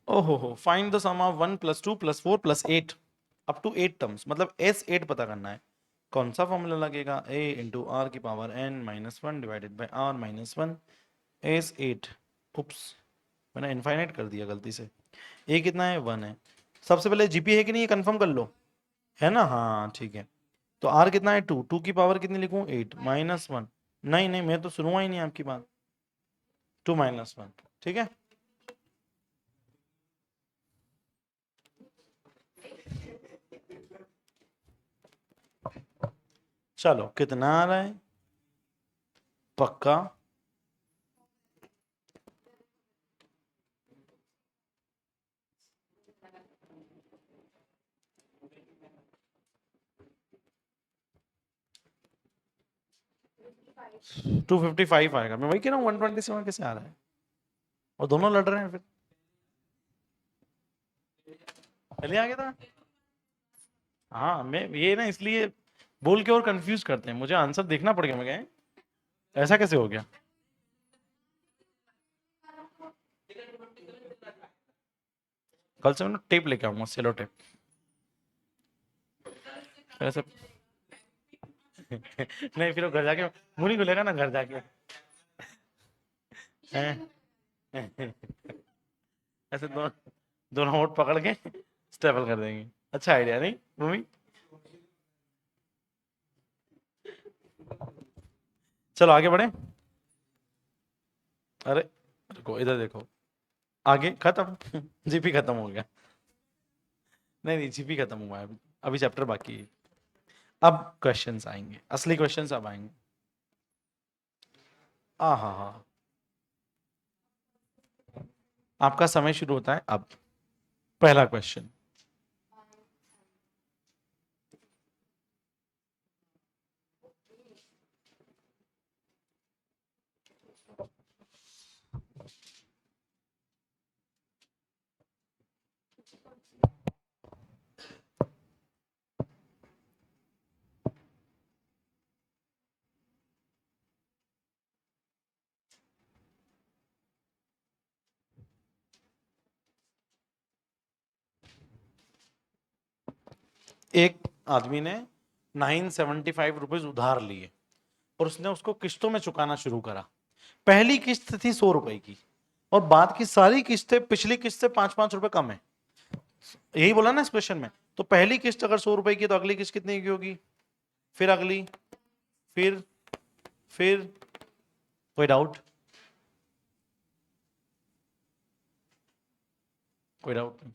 ओहो हो, find the sum of 1 + 2 + 4 + 8 up to 8 terms, मतलब S8 पता करना है। कौन सा फॉर्मूला लगेगा, a इंटू आर की power n-1 divided by r -1 S8। उप्स, मैंने इनफाइनाइट कर दिया गलती से। a कितना है, 1 है। सबसे पहले जीपी है कि नहीं ये कंफर्म कर लो, है ना, हाँ ठीक है। तो r कितना है, 2, 2 की पावर कितनी लिखूं, 8 -1। नहीं नहीं, मैं तो सुनूंगा ही नहीं आपकी बात, 2 -1, ठीक है। चलो कितना आ रहा है, पक्का 255 आएगा। मैं वही कह रहा हूँ 127 कैसे आ रहा है, और दोनों लड़ रहे हैं फिर। पहले आ गया था। हाँ मैं ये ना इसलिए बोल के और कंफ्यूज करते हैं, मुझे आंसर देखना पड़ गया। मैं कहें ऐसा कैसे हो गया। कल से मैं टेप लेके आऊंगा, सेलो टेप ऐसे। नहीं फिर वो घर जाके मुंह नहीं खुलेगा ना घर जाके। हैं? ऐसे दोनों होठ पकड़ के स्टेपल कर देंगे। अच्छा आइडिया नहीं मम्मी। चलो आगे बढ़े। अरे रुको, इधर देखो, आगे खत्म। जीपी खत्म हो गया। नहीं नहीं, जीपी खत्म हुआ है, अभी चैप्टर बाकी है। अब क्वेश्चंस आएंगे, असली क्वेश्चंस अब आएंगे। हाँ हाँ हाँ, आपका समय शुरू होता है अब। पहला क्वेश्चन, एक आदमी ने 975 रुपीज उधार लिए और उसने उसको किस्तों में चुकाना शुरू करा। पहली किस्त थी 100 रुपए की, और बाद की सारी किस्तें पिछली किस्त से 5-5 रुपए कम है। यही बोला ना इस क्वेश्चन में। तो पहली किस्त अगर 100 रुपए की, तो अगली किस्त कितने की होगी, फिर अगली, फिर फिर कोई डाउट, कोई डाउट नहीं,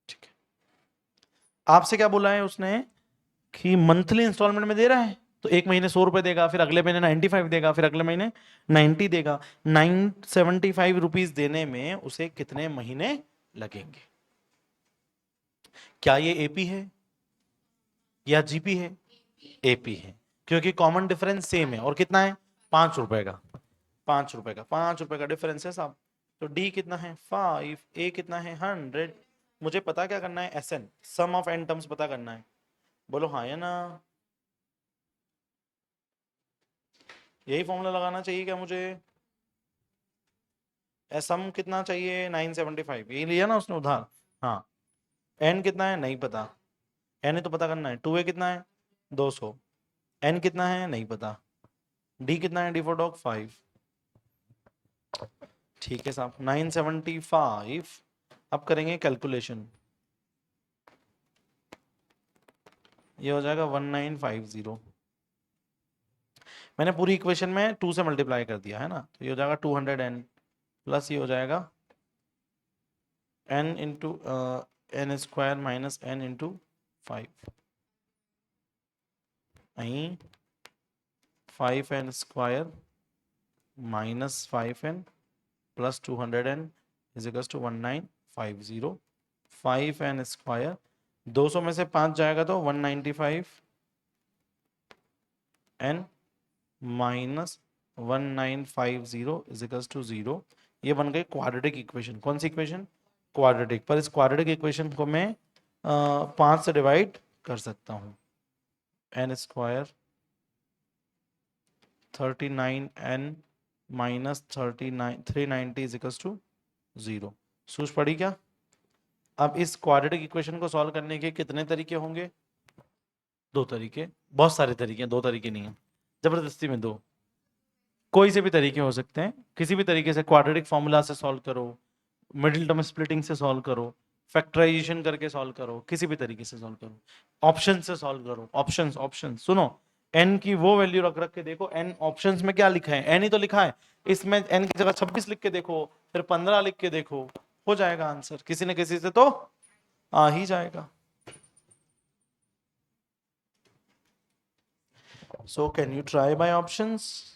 ठीक है। आपसे क्या बोला है उसने कि मंथली इंस्टॉलमेंट में दे रहा है, तो एक महीने 100 रुपए देगा, फिर अगले महीने 95 देगा, फिर अगले महीने 90 देगा। 975 रुपीज देने में उसे कितने महीने लगेंगे। क्या ये एपी है या जीपी है, एपी है, क्योंकि कॉमन डिफरेंस सेम है। और कितना है, 5 रुपए का, 5 रुपए का, 5 रुपए का डिफरेंस है साहब। तो डी कितना है 5, ए कितना है 100, मुझे पता क्या करना है, S n, sum of n terms पता करना है। बोलो हाँ या ना, यही फॉर्मूला लगाना चाहिए क्या मुझे? सम कितना चाहिए, 975, यही लिया ना उसने उधार। हाँ, एन कितना है नहीं पता, एन ही तो पता करना है। 2a कितना है 200, एन कितना है नहीं पता, डी कितना है, डी फॉर डॉग 5। ठीक है साहब, 975। अब करेंगे कैलकुलेशन, ये हो जाएगा 1950। मैंने पूरी इक्वेशन में 2 से मल्टीप्लाई कर दिया है ना, तो ये हो जाएगा 200n प्लस ये हो जाएगा n into n square minus n into 5, અહીં 5n square minus 5n plus 200n is equal to 1950। 5n square 200 में से 5 जाएगा तो 195n minus 1950 is equal to 0। ये बन गई क्वाड्रेटिक इक्वेशन। कौन सी इक्वेशन? क्वाड्रेटिक। पर इस क्वाड्रेटिक इक्वेशन को मैं 5 से डिवाइड कर सकता हूँ। N square 39n minus 390 is equal to 0। सूझ पड़ी क्या? अब इस क्वाड्रेटिक इक्वेशन को सॉल्व करने के कितने तरीके होंगे? 2 तरीके। बहुत सारे तरीके हैं, 2 तरीके नहीं है, जबरदस्ती में 2। कोई से भी तरीके हो सकते हैं, किसी भी तरीके से क्वाड्रेटिक फॉर्मूला से सॉल्व करो, मिडिल टर्म स्प्लिटिंग से सॉल्व करो, फैक्टराइजेशन करके सॉल्व करो, किसी भी तरीके से सॉल्व करो, ऑप्शन से सॉल्व करो। ऑप्शंस, ऑप्शन सुनो, n की वो वैल्यू रख रख के देखो, n ऑप्शंस में क्या लिखा है, n ही तो लिखा है, इसमें n की जगह 26 लिख के देखो, फिर 15 लिख के देखो, हो जाएगा आंसर, किसी न किसी से तो आ ही जाएगा। So can you try by options?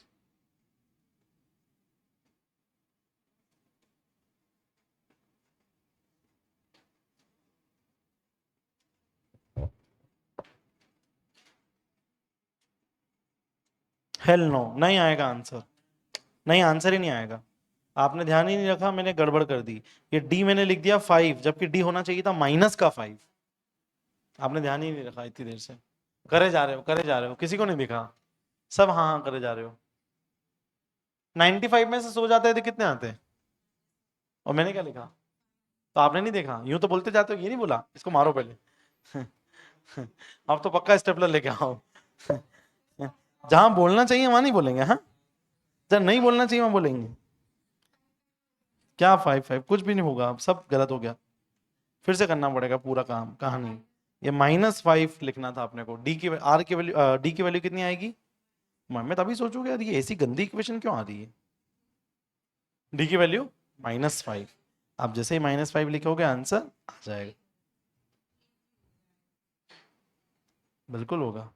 Hell no, नहीं आएगा आंसर, नहीं आंसर ही नहीं आएगा। आपने ध्यान ही नहीं रखा, मैंने गड़बड़ कर दी। ये डी मैंने लिख दिया 5, जबकि डी होना चाहिए था माइनस का 5। आपने ध्यान ही नहीं रखा इतनी देर से, करे जा रहे हो करे जा रहे हो, किसी को नहीं दिखा, सब हाँ हाँ करे जा रहे हो। 95 में से सो जाते हैं तो कितने आते हैं? और मैंने क्या लिखा? तो आपने नहीं देखा, यूं तो बोलते जाते हो, ये नहीं बोला इसको मारो पहले। अब तो पक्का स्टेपलर लेके आओ। जहां बोलना चाहिए वहां नहीं बोलेंगे, हाँ, जब नहीं बोलना चाहिए वहां बोलेंगे। क्या 5 5 कुछ भी नहीं होगा, अब सब गलत हो गया, फिर से करना पड़ेगा पूरा काम, कहानी। ये -5 लिखना था अपने को। डी की आर की वैल्यू, डी की वैल्यू कितनी आएगी? मैं तभी सोचूंगा यार ये ऐसी गंदी इक्वेशन क्यों आ रही है। डी की वैल्यू -5। आप जैसे ही -5 लिखोगे आंसर आ जाएगा, बिल्कुल होगा।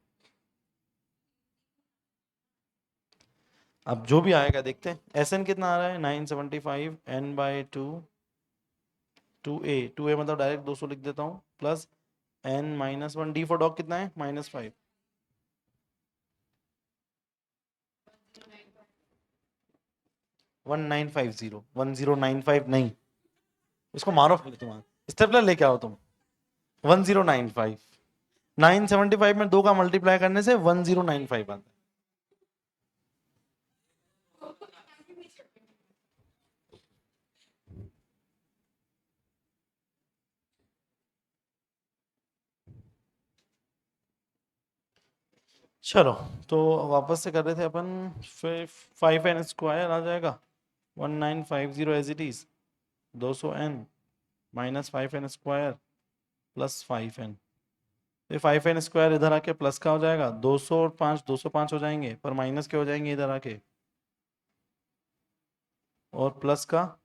अब जो भी आएगा देखते हैं। एस एन कितना आ रहा है 975, n बाई 2, 2a मतलब डायरेक्ट 200 लिख देता हूँ, plus n minus 1, D for dog कितना है -5, 1950, 1095 नहीं, इसको मारो पहले, तुम स्टेपलर लेके आओ तुम। 1095, 975 में 2 का मल्टीप्लाई करने से 1095 आता है। चलो, तो वापस से कर रहे थे अपन, 5n स्क्वायर आ जाएगा 1950 as it is, 200n minus 5n square plus 5n। ये 5n स्क्वायर इधर आके प्लस का हो जाएगा, 200 और 5 205 हो जाएंगे, पर माइनस के हो जाएंगे इधर आके, और प्लस का।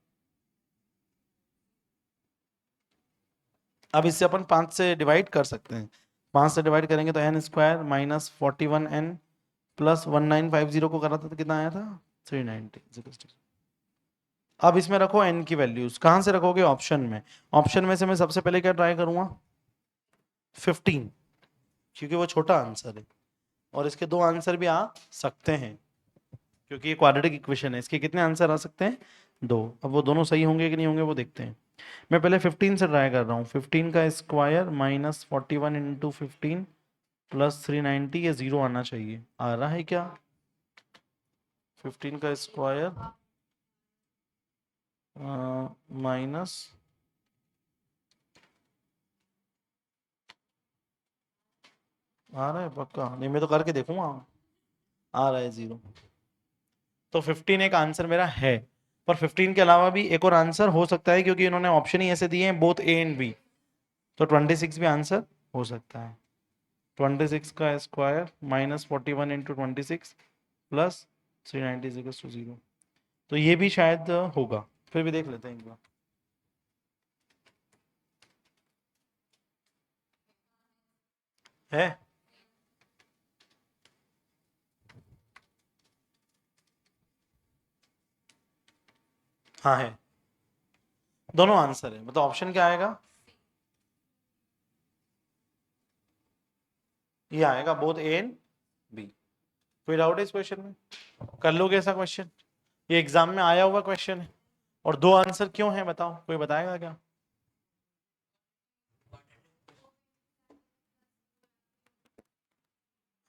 अब इससे अपन 5 से डिवाइड कर सकते हैं, 5 से डिवाइड करेंगे तो n square minus 41n plus 1950 को करा था तो कितना आया था 390। अब इसमें रखो n की वैल्यूज, कहां से रखोगे? ऑप्शन में। ऑप्शन में से मैं सबसे पहले क्या ट्राई करूंगा? 15, क्योंकि वो छोटा आंसर है, और इसके 2 आंसर भी आ सकते हैं, क्योंकि ये क्वाड्रेटिक इक्वेशन है। इसके कितने आंसर आ सकते हैं? 2। अब वो दोनों सही होंगे कि नहीं होंगे वो देखते हैं। मैं पहले 15 से ट्राई कर रहा हूँ। 15 का स्क्वायर माइनस 41 इंटू 15 प्लस 390, ये 0 आना चाहिए। आ रहा है क्या? 15 का स्क्वायर माइनस आ रहा है पक्का? नहीं, मैं तो करके देखूंगा। आ रहा है 0। तो 15 एक आंसर मेरा है, पर 15 के अलावा भी एक और आंसर हो सकता है, क्योंकि इन्होंने ऑप्शन ही ऐसे दिए हैं, बोथ ए एंड बी। तो 26 भी आंसर हो सकता है। 26 का स्क्वायर माइनस 41 इंटू 26 प्लस 390 = 0। तो ये भी शायद होगा, फिर भी देख लेते हैं एक बार। है? हाँ है, दोनों आंसर है। मतलब ऑप्शन क्या आएगा? ये आएगा, बोथ ए एंड बी। कोई डाउट है इस क्वेश्चन में? कर लोगे ऐसा क्वेश्चन? ये एग्जाम में आया हुआ क्वेश्चन है। और दो आंसर क्यों है बताओ, कोई बताएगा क्या?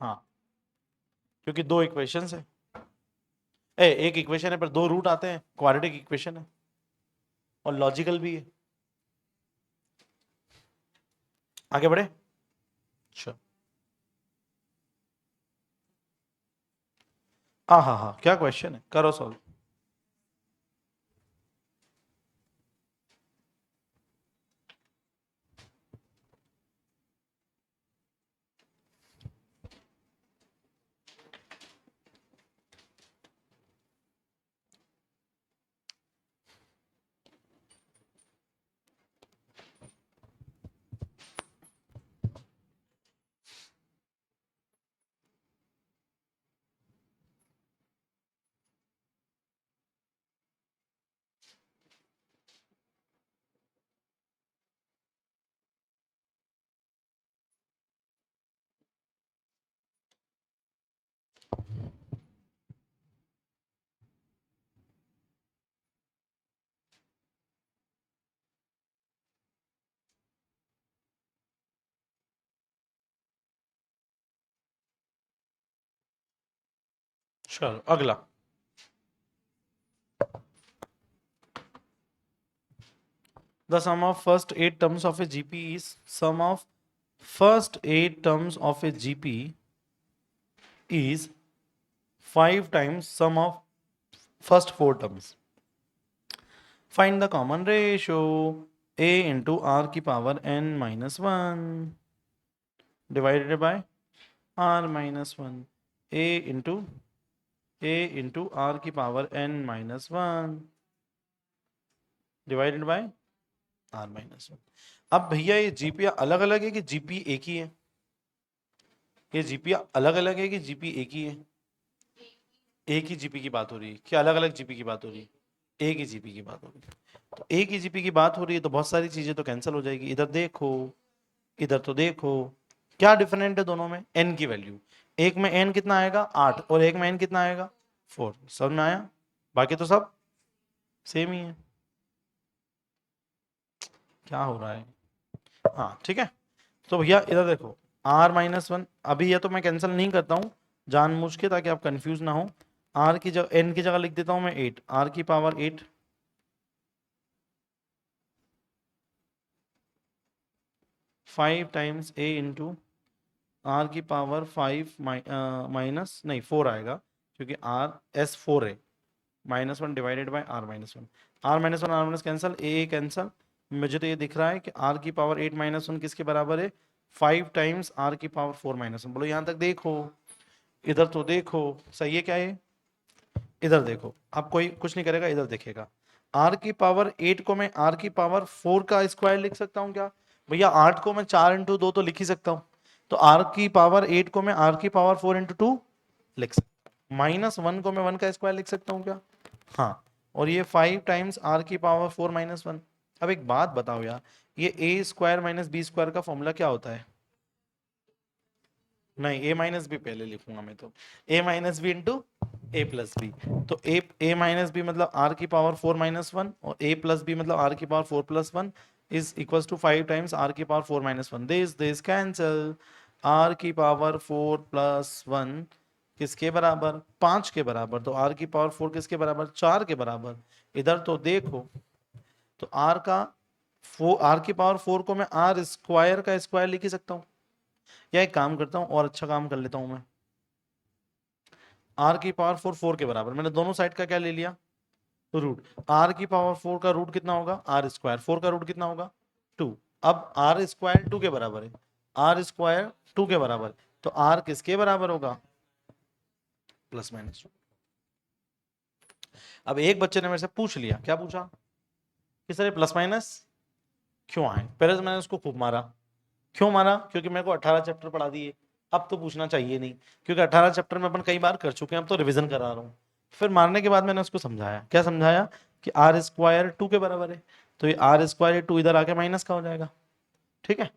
हाँ, क्योंकि दो इक्वेशंस है। एक इक्वेशन है पर दो रूट आते हैं, क्वाड्रेटिक इक्वेशन है और लॉजिकल भी है। आगे बढ़े। अच्छा, हाँ हाँ हाँ, क्या क्वेश्चन है, करो सॉल्व। चलो अगला। The sum of first 8 terms of a GP is sum of first 8 terms of a GP is 5 times sum of first 4 terms. Find the common ratio a into r की power n minus 1 divided by r minus 1 a into r की power n minus 1 divided by r minus 1। अब भैया ये GP अलग अलग है कि GP एक ही है? ये जीपी अलग अलग है कि जीपी एक ही है? एक ही जीपी की बात हो रही है क्या अलग अलग जीपी की बात हो रही है? एक ही जीपी की बात हो रही है। तो एक ही जीपी की बात हो रही है तो बहुत सारी चीजें तो कैंसिल हो जाएगी। इधर देखो, इधर तो देखो, क्या डिफरेंट है दोनों में? एन की वैल्यू। एक में एन कितना आएगा 8 और एक में एन कितना आएगा 4। समझ में आया? बाकी तो सब सेम ही है। क्या हो रहा है? हाँ ठीक है। तो भैया इधर देखो, r माइनस 1, अभी ये तो मैं कैंसिल नहीं करता हूँ जानबूझ के, ताकि आप कंफ्यूज ना हो। r की जगह n की जगह लिख देता हूँ मैं 8, r की power 8 5 times a into r की पावर 5 माइनस नहीं 4 आएगा, क्योंकि r s4 है। -1 divided by r minus 1। r minus 1 r minus cancel, a cancel. मुझे तो ये दिख रहा है कि r की पावर 8 माइनस 1 किसके बराबर है? 5 टाइम्स r की पावर 4 माइनस 1। बोलो यहाँ तक देखो, इधर तो देखो, सही है क्या ये? इधर देखो, अब कोई कुछ नहीं करेगा, इधर देखेगा। r की पावर 8 को मैं r की पावर 4 का स्क्वायर लिख सकता हूँ क्या? भैया 8 को मैं 4 इंटू 2 तो लिख ही सकता हूँ। तो r की पावर 8 को मैं r की पावर 4 इंटू 2 लिख सकता हूँ। -1 को मैं 1 का स्क्वायर लिख सकता हूँ क्या? हाँ। और ये 5 टाइम्स r की पावर 4 माइनस 1। अब एक बात बताओ यार, ये a square minus b square का फॉर्मूला क्या होता है? नहीं, a माइनस बी पहले लिखूंगा मैं तो, a minus b into a plus b, तो ए माइनस बी मतलब आर की पावर 4 - 1 और ए प्लस बी मतलब आर की power 4 + 1 is equals to 5 times r की पावर 4 - 1। दिस कैंसल, आर की पावर 4 + 1 किसके बराबर, 5 के बराबर, तो आर की पावर 4 किसके बराबर, 4 के बराबर। इधर तो देखो, तो आर का आर की पावर 4 को मैं आर स्क्वायर का स्क्वायर लिख ही सकता हूँ, या एक काम करता हूँ और अच्छा काम कर लेता हूँ मैं, आर की पावर 4 4 के बराबर, मैंने दोनों साइड का क्या ले लिया, रूट। आर की पावर 4 का रूट कितना होगा, आर स्क्वायर, 4 का रूट कितना होगा 2। अब आर स्क्वायर 2 के बराबर है, आर स्क्वायर 2 के बराबर, तो आर किसके बराबर होगा, ±2। अब एक बच्चे ने मेरे से पूछ लिया, क्या पूछा कि सर ये प्लस माइनस क्यों आए, पहले तो मैंने उसको खूब मारा। क्यों मारा, क्योंकि मेरे को 18 चैप्टर पढ़ा दिए, अब तो पूछना चाहिए नहीं, क्योंकि 18 चैप्टर में अपन कई बार कर चुके हैं, अब तो रिवीजन करा रहा हूँ। फिर मारने के बाद मैंने उसको समझाया, क्या समझाया कि आर स्क्वायर 2 के बराबर है, तो ये आर स्क्वायर 2 इधर आके माइनस का हो जाएगा, ठीक है।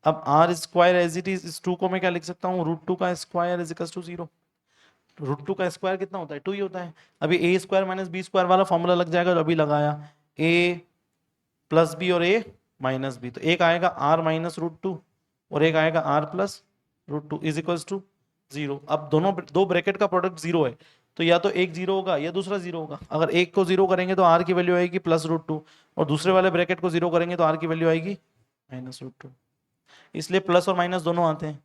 अब r square as it is, इस 2 को मैं क्या लिख सकता हूँ, √2 का स्क्वायर इज इक्वल टू 0। √2 का स्क्वायर कितना होता है, 2 ही होता है। अभी ए स्क्वायर माइनस बी स्क्वायर वाला फॉर्मूला लग जाएगा जो अभी लगाया, ए प्लस बी और ए माइनस बी, तो एक आएगा आर माइनस √2 और एक आएगा r plus √2 is equals to 0। अब दोनों दो ब्रैकेट का प्रोडक्ट 0 है, तो या तो एक 0 होगा या दूसरा 0 होगा। अगर एक को 0 करेंगे तो आर की वैल्यू आएगी +√2, और दूसरे वाले ब्रैकेट को 0 करेंगे तो आर की वैल्यू आएगी -√2। इसलिए प्लस और माइनस दोनों आते हैं।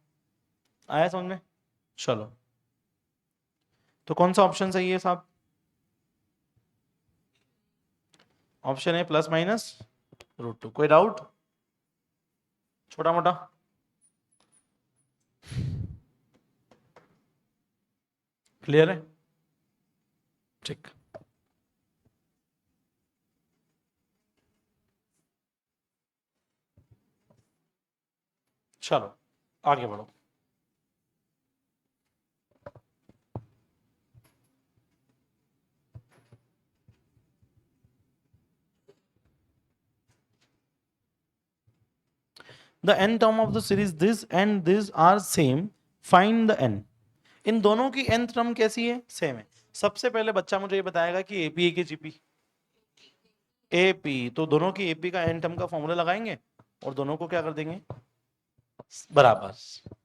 आया समझ में, चलो तो कौन सा ऑप्शन सही है साहब, ऑप्शन है +- कोई डाउट, छोटा मोटा, क्लियर है, ठीक। चलो आगे बढ़ो। The n term of the series this and this are same, find the n। इन दोनों की n टर्म कैसी है, सेम है। सबसे पहले बच्चा मुझे ये बताएगा कि एपी है कि जीपी, एपी, तो दोनों की एपी का n टर्म का फॉर्मूला लगाएंगे और दोनों को क्या कर देंगे बराबर,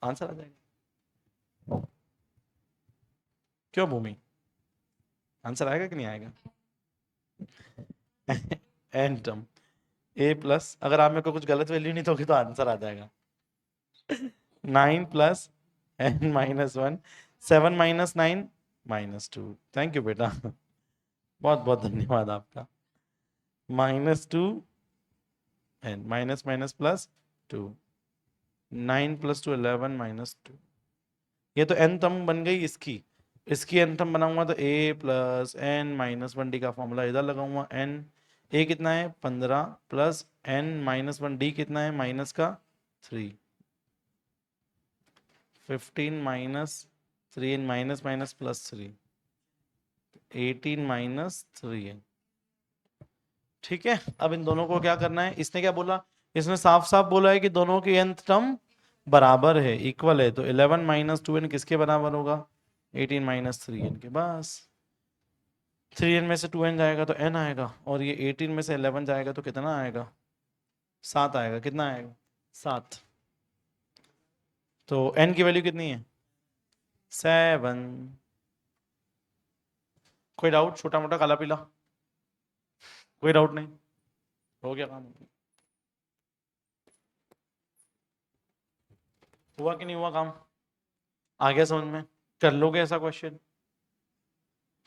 आंसर आ जाएगा। क्यों भूमि, आंसर आएगा कि नहीं आएगा n टर्म a प्लस, अगर आप मेरे को कुछ गलत वैल्यू नहीं दोगे तो आंसर आ जाएगा 9 + n-1, 7 - 9 -2। थैंक यू बेटा, बहुत बहुत धन्यवाद आपका। -2 n माइनस माइनस +2, 9 + 2 11 -2। ये तो n टर्म बन गई इसकी, इसकी n टर्म बनाऊंगा तो a + n-1d का फॉर्मूला इधर लगाऊंगा। n a कितना है 15 + n-1d कितना है माइनस का 3, 15 - 3 माइनस माइनस +3, 18 - 3 है, ठीक है। अब इन दोनों को क्या करना है, इसने क्या बोला, इसने साफ साफ बोला है कि दोनों की nth टर्म बराबर है, इक्वल है, तो 11 - 2n किसके बराबर होगा, 18 - 3n के। बस 3n में से 2n जाएगा तो n आएगा, और ये 18 में से 11 जाएगा तो कितना आएगा, 7 आएगा। कितना आएगा, 7। तो n की वैल्यू कितनी है, 7। कोई डाउट, छोटा मोटा काला पीला, कोई डाउट नहीं, हो गया काम, हुआ कि नहीं हुआ काम, आ गया समझ में, कर लोगे ऐसा क्वेश्चन,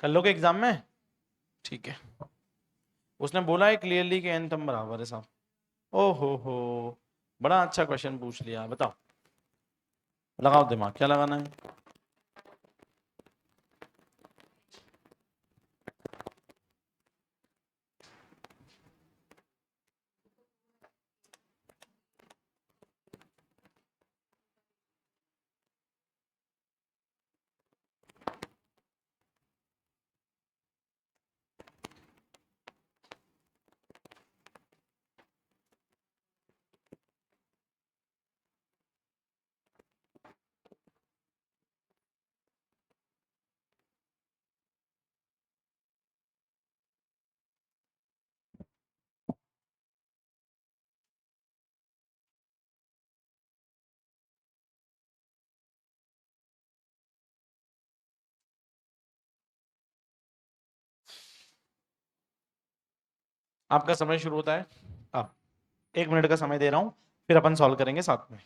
कर लोगे एग्जाम में, ठीक है। उसने बोला है क्लियरली कि n टर्म बराबर है साहब। ओ हो, बड़ा अच्छा क्वेश्चन पूछ लिया, बताओ, लगाओ दिमाग, क्या लगाना है। आपका समय शुरू होता है अब। 1 मिनट का समय दे रहा हूं, फिर अपन सॉल्व करेंगे साथ में।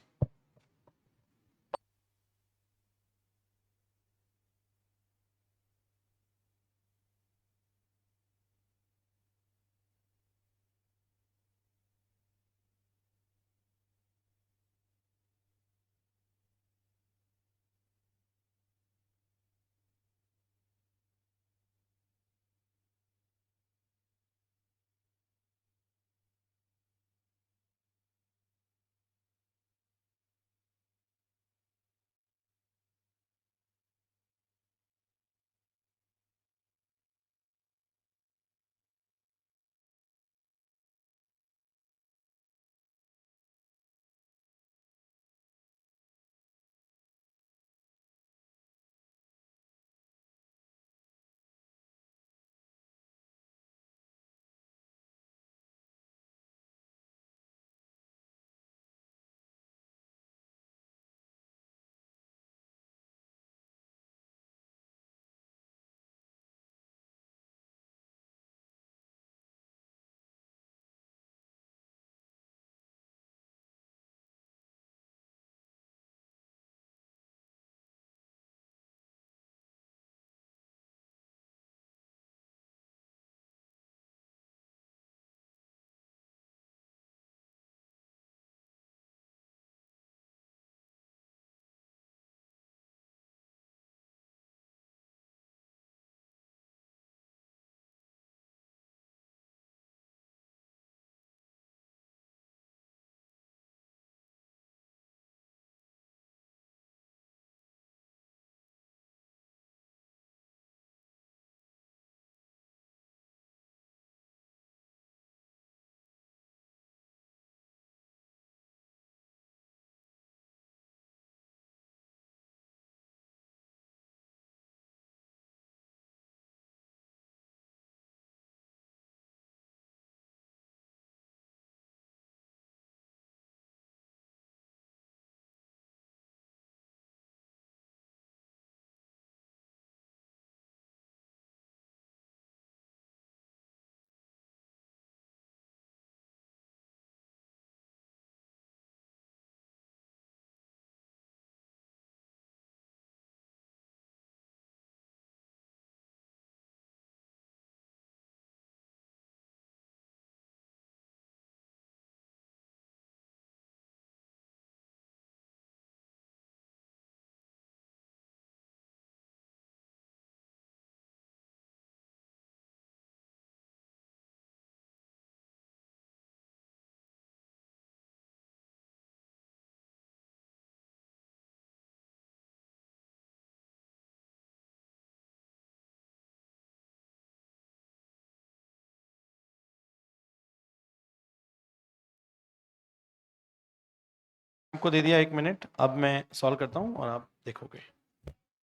आपको दे दिया 1 मिनट, अब मैं सॉल्व करता हूं और आप देखोगे।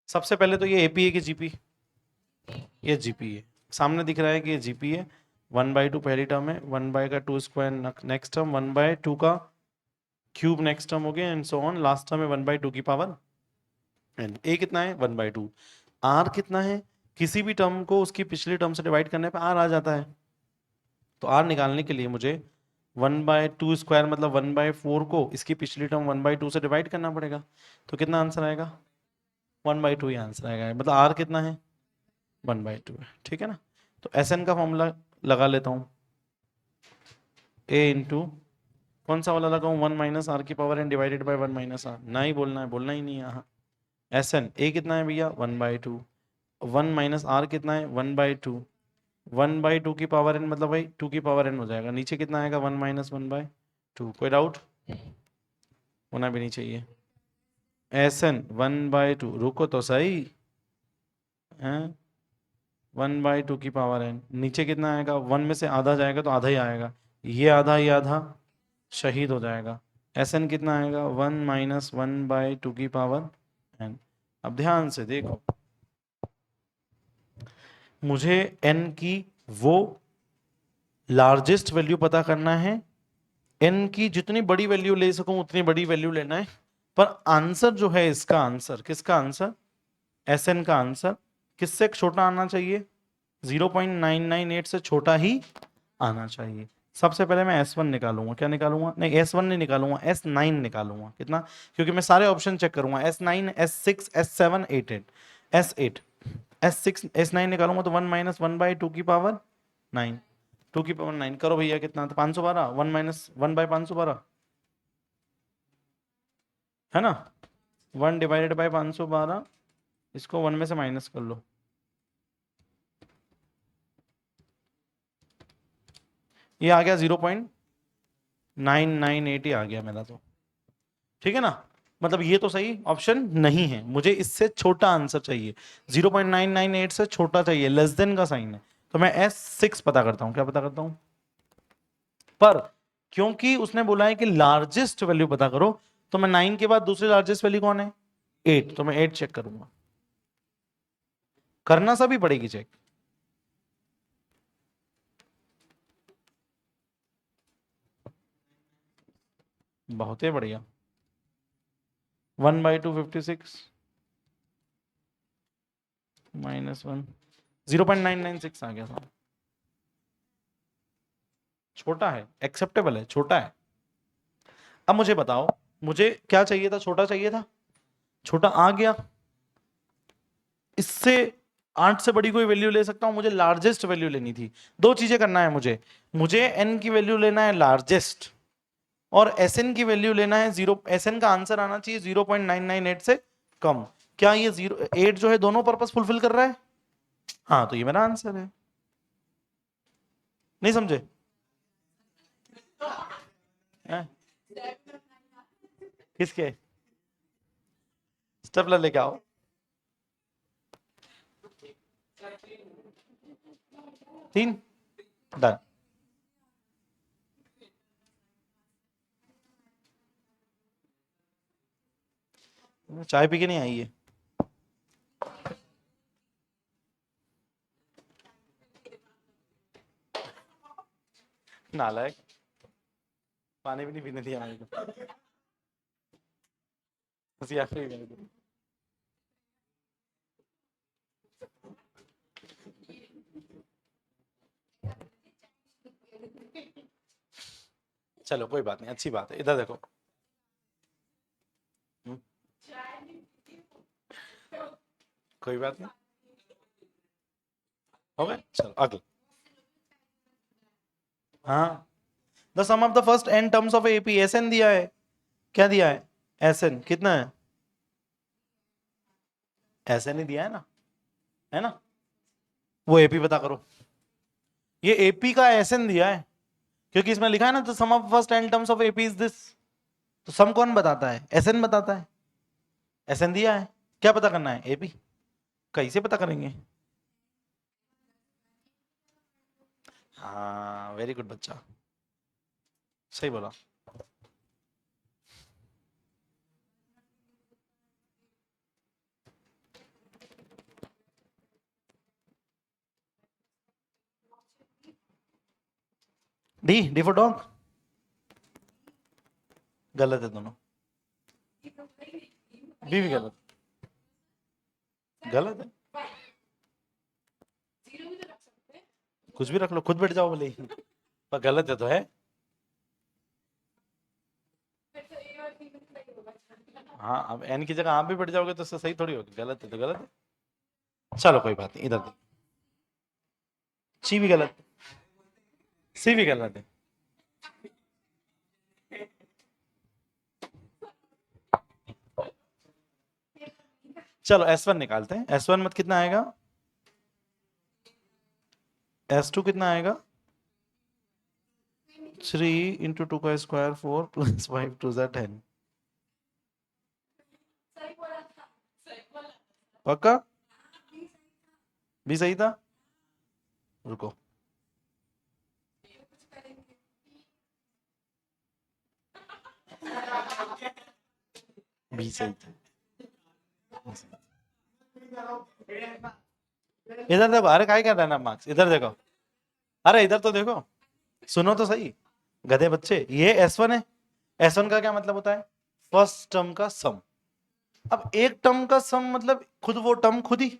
सबसे पहले तो ये एपी है कि जीपी? ये जीपी है, सामने दिख रहा है कि ये जीपी है। 1/2 पहली टर्म है, 1/2 नेक्स्ट टर्म, 1/2 का क्यूब नेक्स्ट टर्म हो गया, and so on. Last term है 1/2 की पावर एन। ए कितना है? 1/2। आर कितना है? किसी भी टर्म को उसकी पिछली टर्म से डिवाइड करने पे आर आ जाता है, तो आर निकालने के लिए मुझे 1/2 स्क्वायर मतलब 1/4 को इसकी पिछली टर्म 1/2 से डिवाइड करना पड़ेगा। तो कितना आंसर आएगा? 1/2 ही आंसर आएगा। मतलब आर कितना है? 1/2 है, ठीक है ना। तो एस एन का फॉर्मूला लगा लेता हूँ, ए इंटू कौन सा वाला लगाऊं? 1 - r⁻n डिवाइडेड बाई 1 - r। ना ही बोलना है, बोलना ही नहीं है यहाँ। एस एन ए कितना है भैया? 1/2। 1 - r कितना है? 1/2। 1/2 की पावर n मतलब भाई 2 की पावर n हो जाएगा। नीचे कितना आएगा? 1 - 1/2। कोई डाउट होना भी नहीं चाहिए। एस एन 1/2, रुको तो सही है। 1/2 की पावर n, नीचे कितना आएगा? 1 में से आधा जाएगा तो आधा ही आएगा, ये आधा शहीद हो जाएगा। एस एन कितना आएगा? 1 - 1/2 की पावर n। अब ध्यान से देखो, मुझे n की वो लार्जेस्ट वैल्यू पता करना है। n की जितनी बड़ी वैल्यू ले सकूं उतनी बड़ी वैल्यू लेना है, पर आंसर जो है, इसका आंसर, किसका आंसर? एस एन का आंसर किससे छोटा आना चाहिए? 0.998 से छोटा ही आना चाहिए। सबसे पहले मैं S1 निकालूंगा, क्या निकालूंगा, नहीं S1 नहीं निकालूंगा, S9 निकालूंगा। कितना? क्योंकि मैं सारे ऑप्शन चेक करूंगा, S9, S6, S7, 8, S8, S6, S9 निकालूंगा तो 1 - 1/2 2 की पावर 9 करो भैया, कितना था? 512, 1 - 1/512 है ना, 1/512, इसको 1 में से माइनस कर लो, ये आ गया 0.998 आ गया मेरा तो, ठीक है ना। मतलब ये तो सही ऑप्शन नहीं है, मुझे इससे छोटा आंसर चाहिए, 0.998 से छोटा चाहिए, लेस देन का साइन है। तो मैं S6 पता करता हूं, क्या पता करता हूं, पर क्योंकि उसने बोला है कि लार्जेस्ट वैल्यू पता करो, तो मैं 9 के बाद दूसरी लार्जेस्ट वैल्यू कौन है, 8, तो मैं 8 चेक करूंगा। करना सभी पड़ेगी चेक। बहुत ही बढ़िया, 1/256 -1, 0.996 आ गया था। छोटा है, एक्सेप्टेबल है, छोटा है। अब मुझे बताओ, मुझे क्या चाहिए था, छोटा चाहिए था, छोटा आ गया। इससे 8 से बड़ी कोई वैल्यू ले सकता हूं, मुझे लार्जेस्ट वैल्यू लेनी थी। दो चीजें करना है मुझे, मुझे n की वैल्यू लेना है लार्जेस्ट, और Sn की वैल्यू लेना है जीरो। Sn का आंसर आना चाहिए 0.998 से कम। क्या ये 8 जो है दोनों पर्पस फुलफिल कर रहा है? हाँ, तो ये मेरा आंसर है। नहीं समझे? हैं? किसके? स्टेपलर लेके आओ। तीन, डन। चाय पी के नहीं आई है? नालायक, पानी भी नहीं पीने दिया मेरे को, हंसी आखिरी मेरे को। चलो कोई बात नहीं, अच्छी बात है, इधर देखो। हम्म, कोई बात नहीं, हो गए, चलो अगला। हाँ, the sum of the first n terms of AP, Sn दिया है, क्या दिया है, Sn कितना है, Sn ही दिया है ना, वो एपी पता करो। ये एपी का Sn दिया है, क्योंकि इसमें लिखा है ना, the sum of first n terms of AP is this. तो सम कौन बताता है, Sn बताता है, Sn दिया है, क्या पता करना है, एपी। कैसे पता करेंगे? हाँ, वेरी गुड बच्चा, सही बोला। डी फॉर डॉग, गलत है दोनों, बी भी गलत, गलत है, कुछ भी रख लो, खुद बैठ जाओ बोले, पर गलत है तो है। हाँ, अब एन की जगह आप भी बैठ जाओगे तो उससे सही थोड़ी होगी, गलत है तो गलत है। चलो कोई बात नहीं, इधर देखो, सी भी गलत, सी भी गलत है। चलो S1 निकालते हैं, S1 मत कितना आएगा, S2 कितना आएगा, 3 × 2 का स्क्वायर 4 + 5 × 2 = 10। पक्का? भी सही था, रुको, भी सही था। इधर देखो, अरे काय कर रहा है ना मार्क्स, इधर देखो, अरे इधर तो देखो, सुनो तो सही, गधे बच्चे, ये S1 है। S1 का क्या मतलब होता है, फर्स्ट टर्म का सम। अब एक टर्म का सम मतलब खुद वो टर्म खुद ही,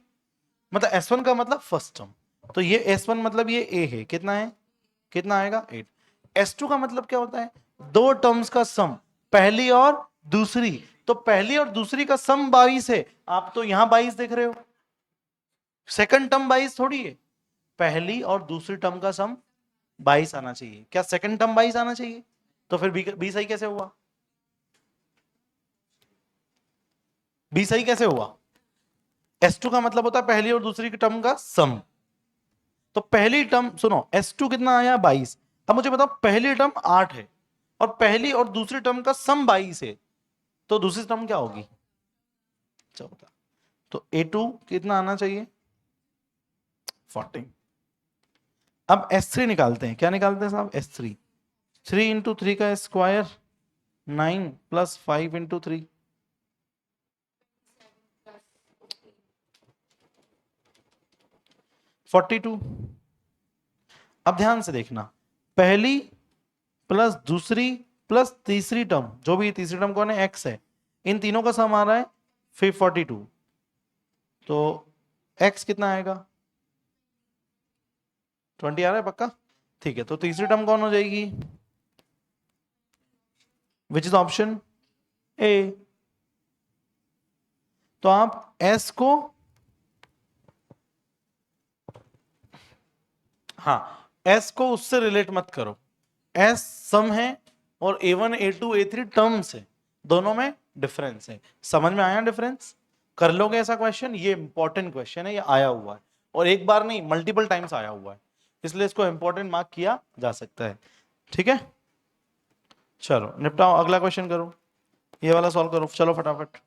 मतलब S1 का मतलब फर्स्ट टर्म, तो ये S1 मतलब ये A है, कितना है कितना आएगा 8। S2 का मतलब क्या होता है, दो टर्म्स का सम, पहली और दूसरी। तो पहली और दूसरी का सम 22 है, आप तो यहां 22 देख रहे हो, सेकंड टर्म 22 थोड़ी है, पहली और दूसरी टर्म का सम 22 आना चाहिए। क्या सेकंड टर्म 22 आना चाहिए? तो फिर बी सही कैसे हुआ? बी सही कैसे हुआ? S2 का मतलब होता है पहली और दूसरी की टर्म का सम। तो पहली टर्म सुनो, S2 कितना आया 22। अब मुझे बताओ पहली टर्म 8 है और पहली और दूसरी टर्म का सम 22 है, तो दूसरी टर्म क्या होगी? 14। तो A2 कितना आना चाहिए? 14। अब S3 निकालते हैं, क्या निकालते हैं साहब? S3, 3 इंटू 3 का स्क्वायर 9 प्लस 5 इंटू 3, 42। अब ध्यान से देखना, पहली प्लस दूसरी प्लस तीसरी टर्म, जो भी तीसरी टर्म कौन है? x है, इन तीनों का सम आ रहा है फिर 42। तो x कितना आएगा? 20 आ रहा है पक्का? ठीक है, तो तीसरी टर्म कौन हो जाएगी? विच इज ऑप्शन ए। तो आप s को, हाँ, s को उससे रिलेट मत करो, s सम है और A1 A2 A3 टर्म्स है, दोनों में डिफरेंस है। समझ में आया डिफरेंस? कर लोगे ऐसा क्वेश्चन? ये इंपॉर्टेंट क्वेश्चन है, ये आया हुआ है और एक बार नहीं मल्टीपल टाइम्स आया हुआ है, इसलिए इसको इंपॉर्टेंट मार्क किया जा सकता है। ठीक है, चलो निपटाओ, अगला क्वेश्चन करो, ये वाला सॉल्व करो, चलो फटाफट।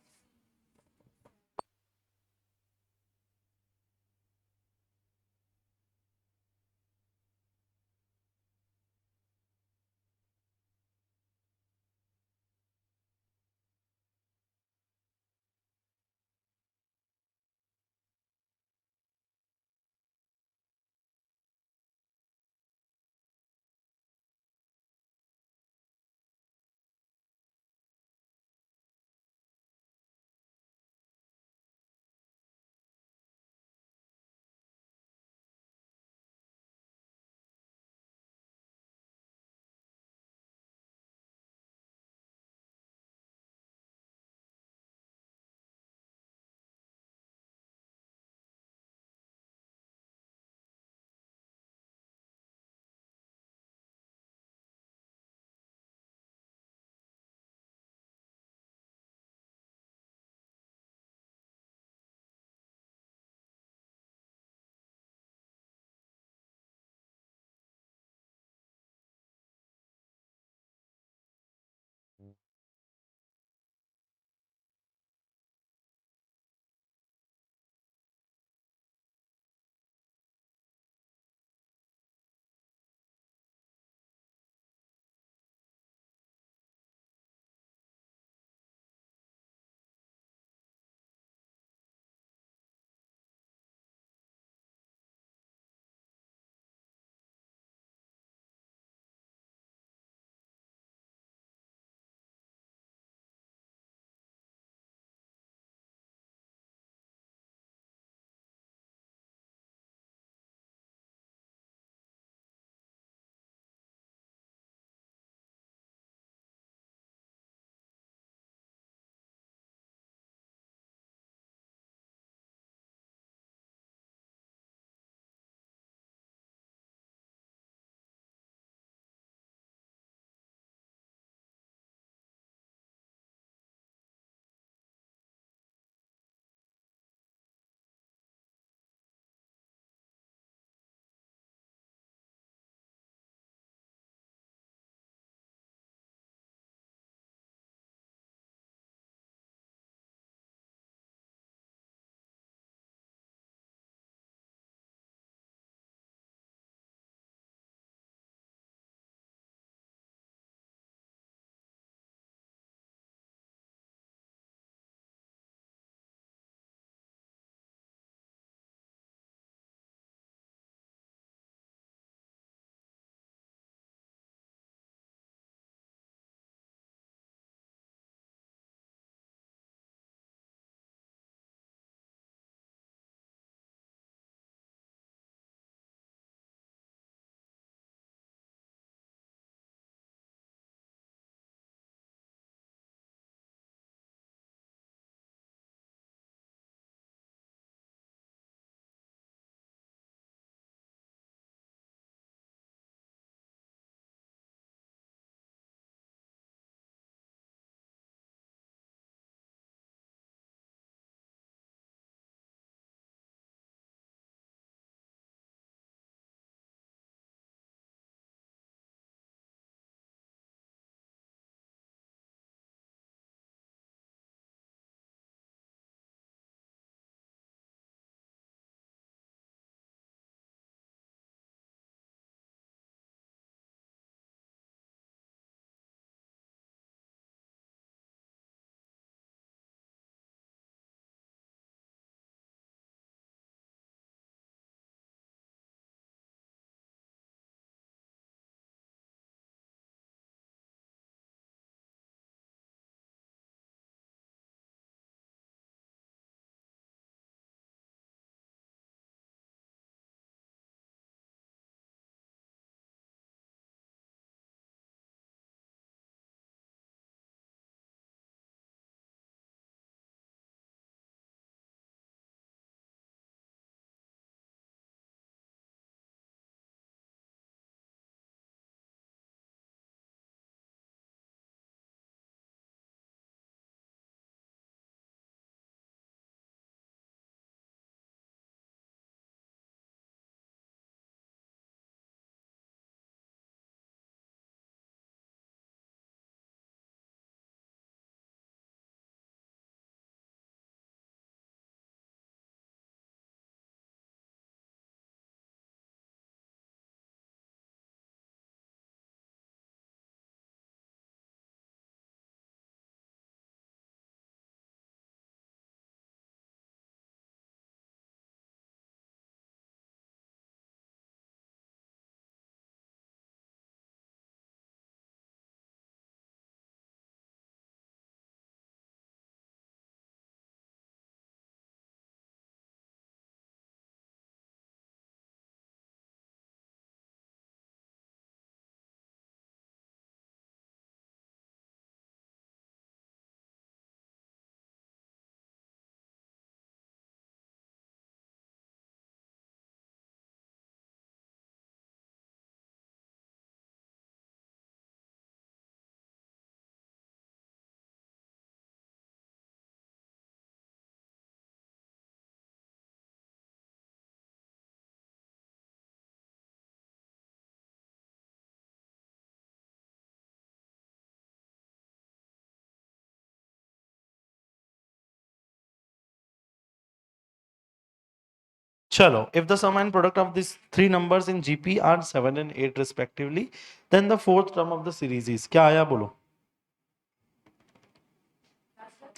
चलो, if the sum and product of these three numbers in GP are 7 and 8 respectively, then the fourth term of the series is, क्या आया बोलो?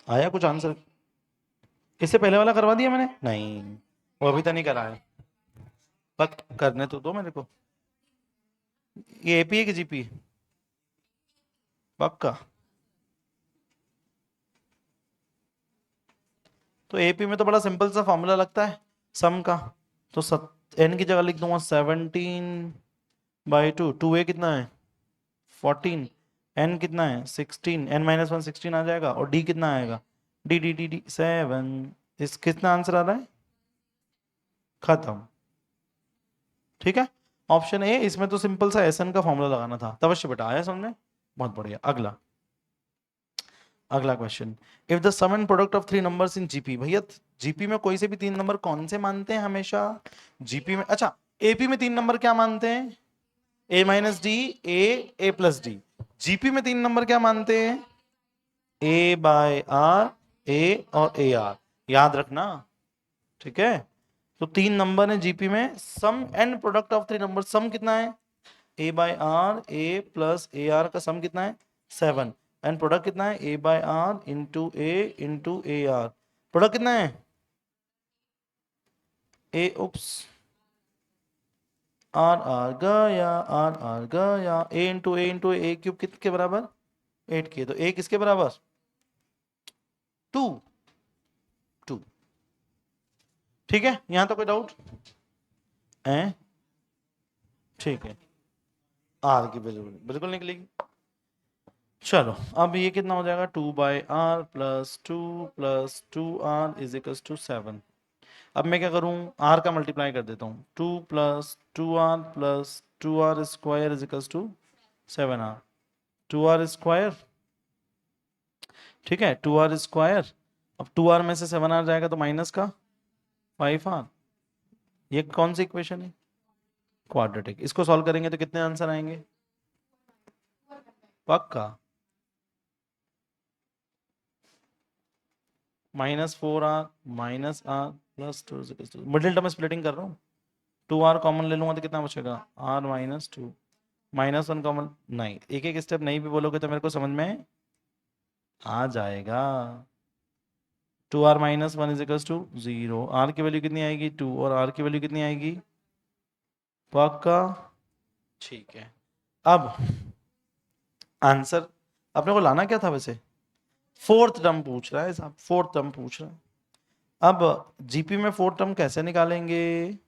आया कुछ आंसर? इससे पहले वाला करवा दिया मैंने? नहीं, वो अभी तक नहीं करा है, बस करने तो दो मेरे को। ये एपी है कि जीपी? पक्का? तो एपी में तो बड़ा सिंपल सा फॉर्मूला लगता है सम का, तो एन की जगह लिख दूंगा 17/2। 2a कितना है? 14। एन कितना है? 16। एन माइनस 1 16 आ जाएगा। और डी कितना आएगा? D D D D 7। इस कितना आंसर आ रहा है? खत्म। ठीक है, ऑप्शन ए। इसमें तो सिंपल सा एस एन का फॉर्मूला लगाना था। तवश्य बेटा, आया समझ में? बहुत बढ़िया। अगला question, if the sum and product of three numbers in GP. भैया जीपी में कोई से भी तीन नंबर कौन से मानते हैं हमेशा? जीपी में, अच्छा एपी में तीन नंबर क्या मानते हैं? ए minus D, A plus D. GP में तीन नंबर क्या मानते हैं? ए बाय आर, ए और ए आर। याद रखना, ठीक है? तो तीन नंबर है जीपी में। Sum and product of three number, sum कितना है? A by r, a plus a r का सम कितना है? 7। एंड प्रोडक्ट कितना है? A by r into a r. Product कितना है? ए आर गया। ए क्यूब किसके बराबर? 8 के। तो ए किसके बराबर? 2। ठीक है, यहां तो कोई डाउट है? ठीक है, आर की वैल्यू बिल्कुल निकलेगी। चलो, अब ये कितना हो जाएगा? 2/r + 2r = 7। अब मैं क्या करूं? r का मल्टीप्लाई कर देता हूं। 2 + 2r square = 7r। 2r square, ठीक है, 2r स्क्वायर। अब 2r में से 7r जाएगा तो माइनस का 5r। ये कौन सी इक्वेशन है? क्वाड्रेटिक। इसको सॉल्व करेंगे तो कितने आंसर आएंगे? पक्का? -4r - 2 मिडिल टर्म स्प्लिटिंग कर रहा हूँ। 2r कॉमन ले लूंगा तो कितना बचेगा? r - 2। -1 कॉमन नहीं, एक एक स्टेप नहीं भी बोलोगे तो मेरे को समझ में आ जाएगा। 2r - 1 = 0। r की वैल्यू कितनी आएगी? 2। और r की वैल्यू कितनी आएगी? पक्का? ठीक है, अब आंसर अपने को लाना क्या था वैसे? फोर्थ टर्म पूछ रहा है साहब, फोर्थ टर्म पूछ रहा है। अब जीपी में फोर्थ टर्म कैसे निकालेंगे?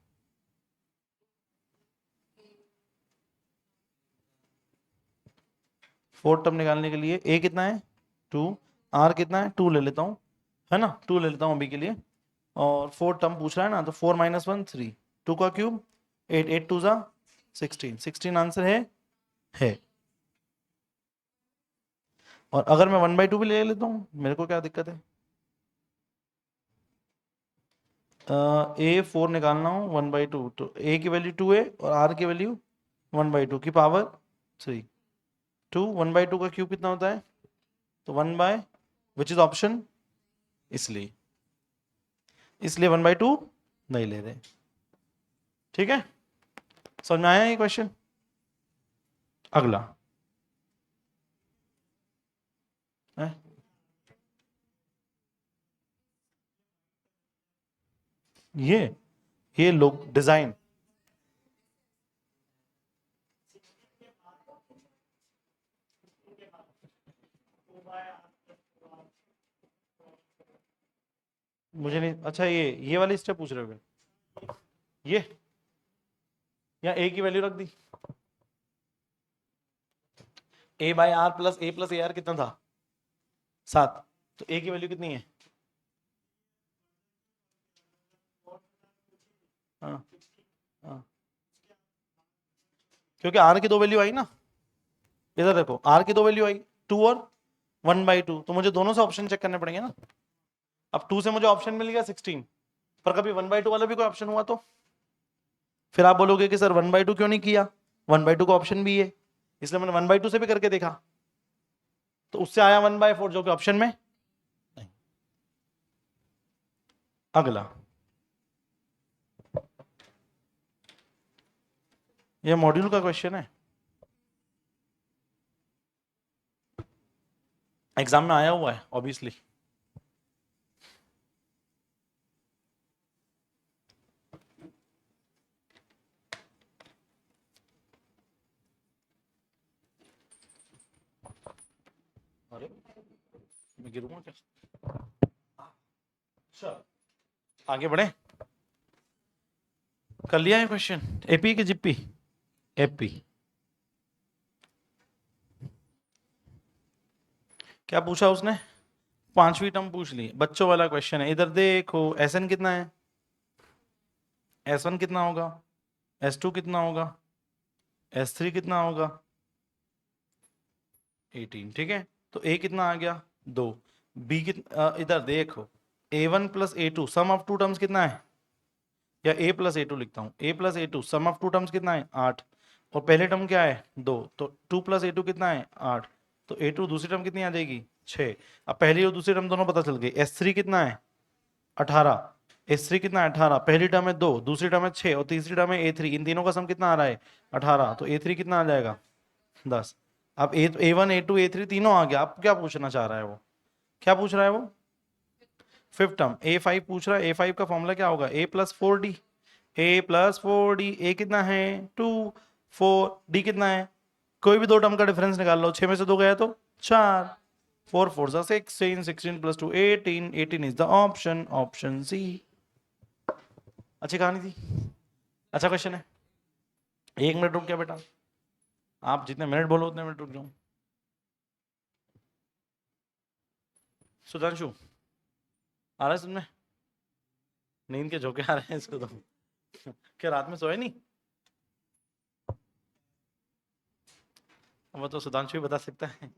फोर्थ टर्म निकालने के लिए ए कितना है? 2। आर कितना है? 2 ले लेता हूँ, है ना? 2 ले लेता हूँ अभी के लिए। और फोर्थ टर्म पूछ रहा है ना, तो 4 - 1 3। 2 का क्यूब 8, 8 2 जा 16। 16 आंसर है। और अगर मैं 1/2 भी ले लेता हूँ, मेरे को क्या दिक्कत है? ए 4 निकालना हो 1/2, तो ए की वैल्यू 2 है और आर की वैल्यू 1/2 की पावर 3। 2 1/2 का क्यूब कितना होता है? तो 1 विच इज ऑप्शन, इसलिए 1/2 नहीं ले रहे। ठीक है, समझ में आया ये क्वेश्चन? अगला है? ये लोग डिजाइन, मुझे नहीं अच्छा, ये वाली स्टेप पूछ रहे हो? ये या ए की वैल्यू रख दी। a/r + a + ar कितना था? 7। तो ए की वैल्यू कितनी है? हाँ हाँ, क्योंकि आर की दो वैल्यू आई ना। इधर देखो, आर की दो वैल्यू आई, 2 और 1/2। तो मुझे दोनों से ऑप्शन चेक करने पड़ेंगे ना। अब 2 से मुझे ऑप्शन मिल गया 16, पर कभी 1/2 वाला भी कोई ऑप्शन हुआ तो फिर आप बोलोगे कि सर 1/2 क्यों नहीं किया? 1/2 का ऑप्शन भी है, इसलिए मैंने 1/2 से भी करके देखा, तो उससे आया 1/4 जो कि ऑप्शन में नहीं। अगला ये मॉड्यूल का क्वेश्चन है, एग्जाम में आया हुआ है ऑब्वियसली। अरे मैं गिरूंगा क्या? चल आगे बढ़े। कर लिया है क्वेश्चन, एपी की जिप्पी? एपी। क्या पूछा उसने? पांचवी टर्म पूछ ली, बच्चों वाला क्वेश्चन है। इधर देखो, एस एन कितना है, S1 कितना होगा, S2 कितना होगा, S3 कितना होगा, 18। ठीक है, तो A कितना आ गया, 2। B कितना, इधर देखो, A1 plus A2 sum of two terms कितना है, या A प्लस A2 लिखता हूँ, A plus A2 sum of two terms कितना है, 8। और पहले टर्म क्या है, 2, तो 2 प्लस A2 कितना है, 8। तो A2 दूसरी टर्म कितनी आ जाएगी, 6। अब पहली और दूसरी टर्म दोनों पता चल गई। S3 कितना है, 18। S3 कितना है, 18। पहली टर्म है 2, दूसरी टर्म है 6, और तीसरी टर्म है A3। इन तीनों का सम कितना आ रहा है, 18। तो A3 कितना आ जाएगा, 10। अब A1 A2 A3 तीनों आ गया। अब क्या पूछना चाह रहा है वो, क्या पूछ रहा है वो, फिफ्थ टर्म A5 पूछ रहा है। A5 का फॉर्मूला क्या होगा, A plus 4D। A plus 4D, A कितना है 2, 4, D कितना है, कोई भी दो टर्म का डिफरेंस निकाल लो, 6 में से 2 गया तो 4, 4 4 जा 16, 16 plus 2 18, 18 is the option, option C. अच्छी कहानी थी, अच्छा क्वेश्चन है। 1 मिनट रुक गया बेटा, आप जितने मिनट बोलो उतने मिनट रुक जाओ। सुधांशु आ रहा है सुनने, नींद के झोंके आ रहे हैं इसको तो। क्या रात में सोए नहीं? वो तो सुधांशु ही बता सकता है।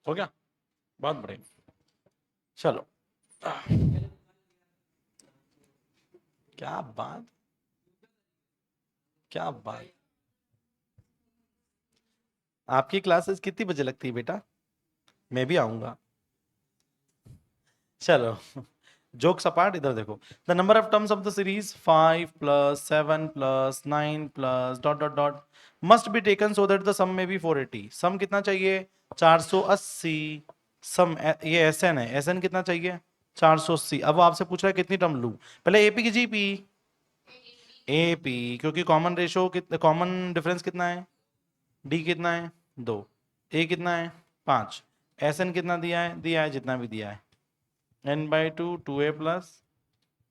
हो गया, बहुत बढ़िया। चलो, क्या बात, क्या बात। आपकी क्लासेस कितनी बजे लगती है बेटा, मैं भी आऊंगा। चलो, जोक्स अपार्ट, इधर देखो। The number of terms of the series 5 plus 7 plus 9 plus dot dot dot must be taken so that the sum may be 480। सम कितना चाहिए, 480। सम ये एसएन है, एसएन कितना चाहिए, 480। अब वो आपसे पूछ रहा है कितनी टर्म लूं, पहले एपी की जीपी। एपी, क्योंकि कॉमन रेशो कितना, कॉमन डिफरेंस कितना है, डी कितना है, 2। ए कितना है, 5। एसएन कितना दिया है जितना भी दिया है, n/2 2a plus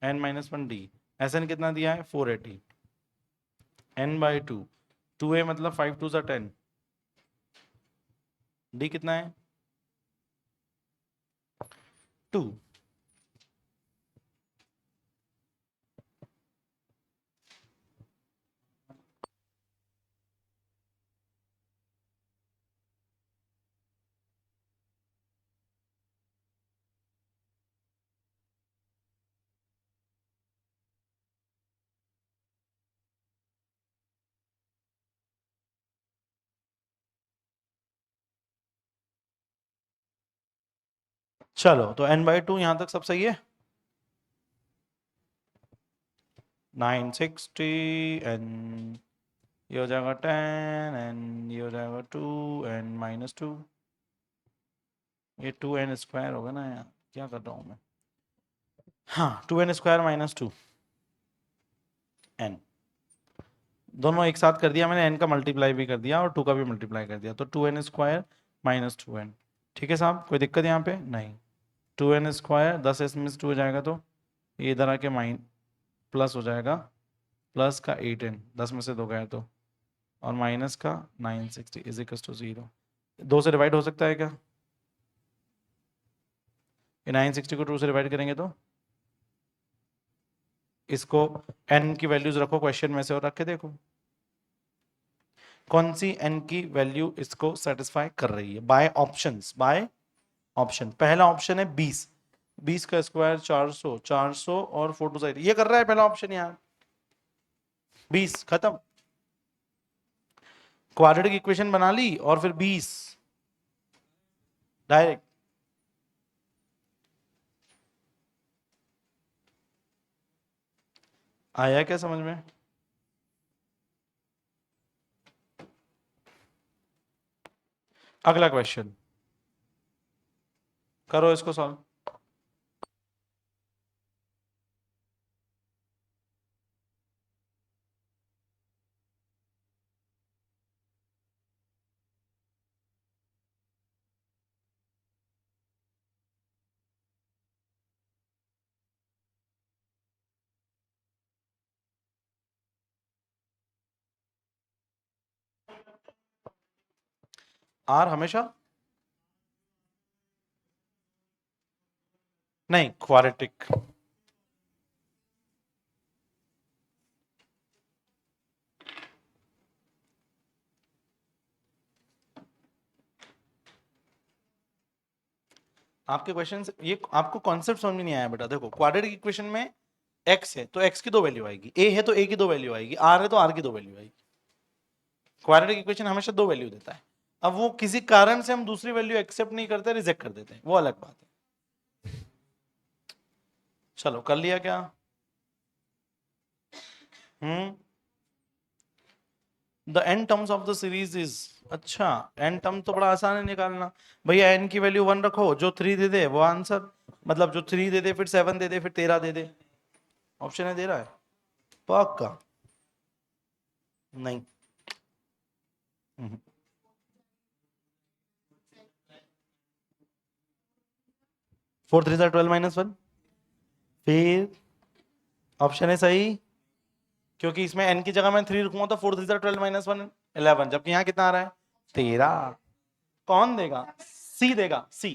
n-1d। SN कितना दिया है, 480। n/2 2a मतलब 5 2 10। डी कितना है, 2। चलो, तो n/2 यहां तक सब सही है। 960 n, ये हो जाएगा 10 n, ये हो जाएगा 2n-2। ये 2n² होगा ना यार, क्या कर रहा हूं मैं, हाँ 2n² - 2n। दोनों एक साथ कर दिया मैंने, n का मल्टीप्लाई भी कर दिया और 2 का भी मल्टीप्लाई कर दिया, तो 2n² - 2n। ठीक है साहब, कोई दिक्कत यहाँ पे नहीं। 2n², 10 में से 2 हो जाएगा तो ये इधर आके प्लस हो जाएगा, प्लस का 8n, 10 में से 2 गया तो, और माइनस का 960 इज इक्वल टू 0। 2 से डिवाइड हो सकता है क्या, ये 960 को 2 से डिवाइड करेंगे तो, इसको n की वैल्यूज रखो क्वेश्चन में से और रख के देखो कौन सी n की वैल्यू इसको सेटिस्फाई कर रही है। By options, by option. पहला ऑप्शन है 20, 20 का स्क्वायर 400, 400 और 4 टू साइड, ये कर रहा है पहला ऑप्शन यार, 20 खत्म। क्वाड्रेटिक इक्वेशन बना ली और फिर 20 डायरेक्ट। आया क्या समझ में? अगला क्वेश्चन करो इसको सॉल्व। आर हमेशा नहीं, क्वाड्रेटिक। आपके क्वेश्चन ये आपको कॉन्सेप्ट समझ में नहीं आया बेटा। देखो क्वाड्रेटिक इक्वेशन में x है तो x की दो वैल्यू आएगी, a है तो a की दो वैल्यू आएगी, r है तो r की दो वैल्यू आएगी। क्वाड्रेटिक इक्वेशन हमेशा दो वैल्यू देता है। अब वो किसी कारण से हम दूसरी वैल्यू एक्सेप्ट नहीं करते, रिजेक्ट कर देते हैं, वो अलग बात है। चलो कर लिया क्या? The n terms of the series is, अच्छा n टर्म तो बड़ा आसान है निकालना। भैया n की वैल्यू 1 रखो, जो 3 दे दे वो आंसर, मतलब जो 3 दे दे फिर 7 दे दे फिर 13 दे दे। ऑप्शन है दे रहा है पक्का? नहीं। 4 3 12 -1, फिर ऑप्शन है सही, क्योंकि इसमें n की जगह मैं 3 रखूंगा तो 4 3 12 -1 11, जबकि यहाँ कितना आ रहा है 13। कौन देगा? सी देगा, सी।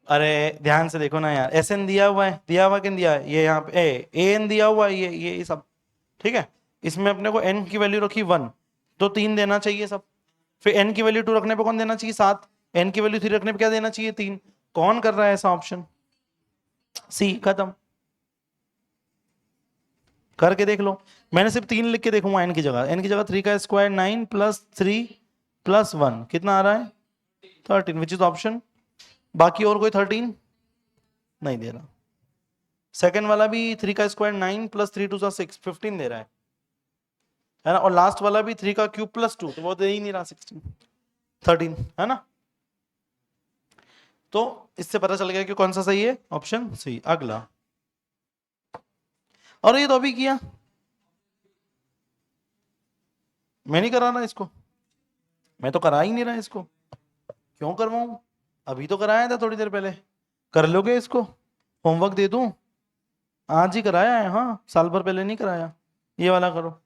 अरे ध्यान से देखो ना यार, एस एन दिया हुआ है, दिया हुआ किन दिया है, ये यहाँ पे ए एन दिया हुआ है, ये सब ठीक है। इसमें अपने को n की वैल्यू रखी 1 तो 3 देना चाहिए सब। फिर n की वैल्यू 2 रखने पे कौन देना चाहिए 7, n की वैल्यू 3 रखने पे क्या देना चाहिए 3। कौन कर रहा है ऐसा ऑप्शन? सी, खत्म। करके देख लो, मैंने सिर्फ 3 लिख के देखूंगा n की जगह, n की जगह 3 का स्क्वायर 9 + 3 + 1 कितना आ रहा है 13, विच इज ऑप्शन। बाकी और कोई 13 नहीं दे रहा। सेकंड वाला भी 3 का स्क्वायर 9 + 3 2 6 15 दे रहा है ना। और लास्ट वाला भी 3 का क्यूब +2 तो वो दे ही नहीं रहा 16 13 है ना। तो इससे पता चल गया कि कौन सा सही है, ऑप्शन सी। अगला, और ये तो अभी किया, मैं नहीं करा रहा इसको, मैं तो करा ही नहीं रहा इसको, क्यों करवाऊं? अभी तो कराया था थोड़ी देर पहले। कर लोगे इसको? होमवर्क दे दूं? आज ही कराया है, हाँ साल भर पहले नहीं कराया। ये वाला करो।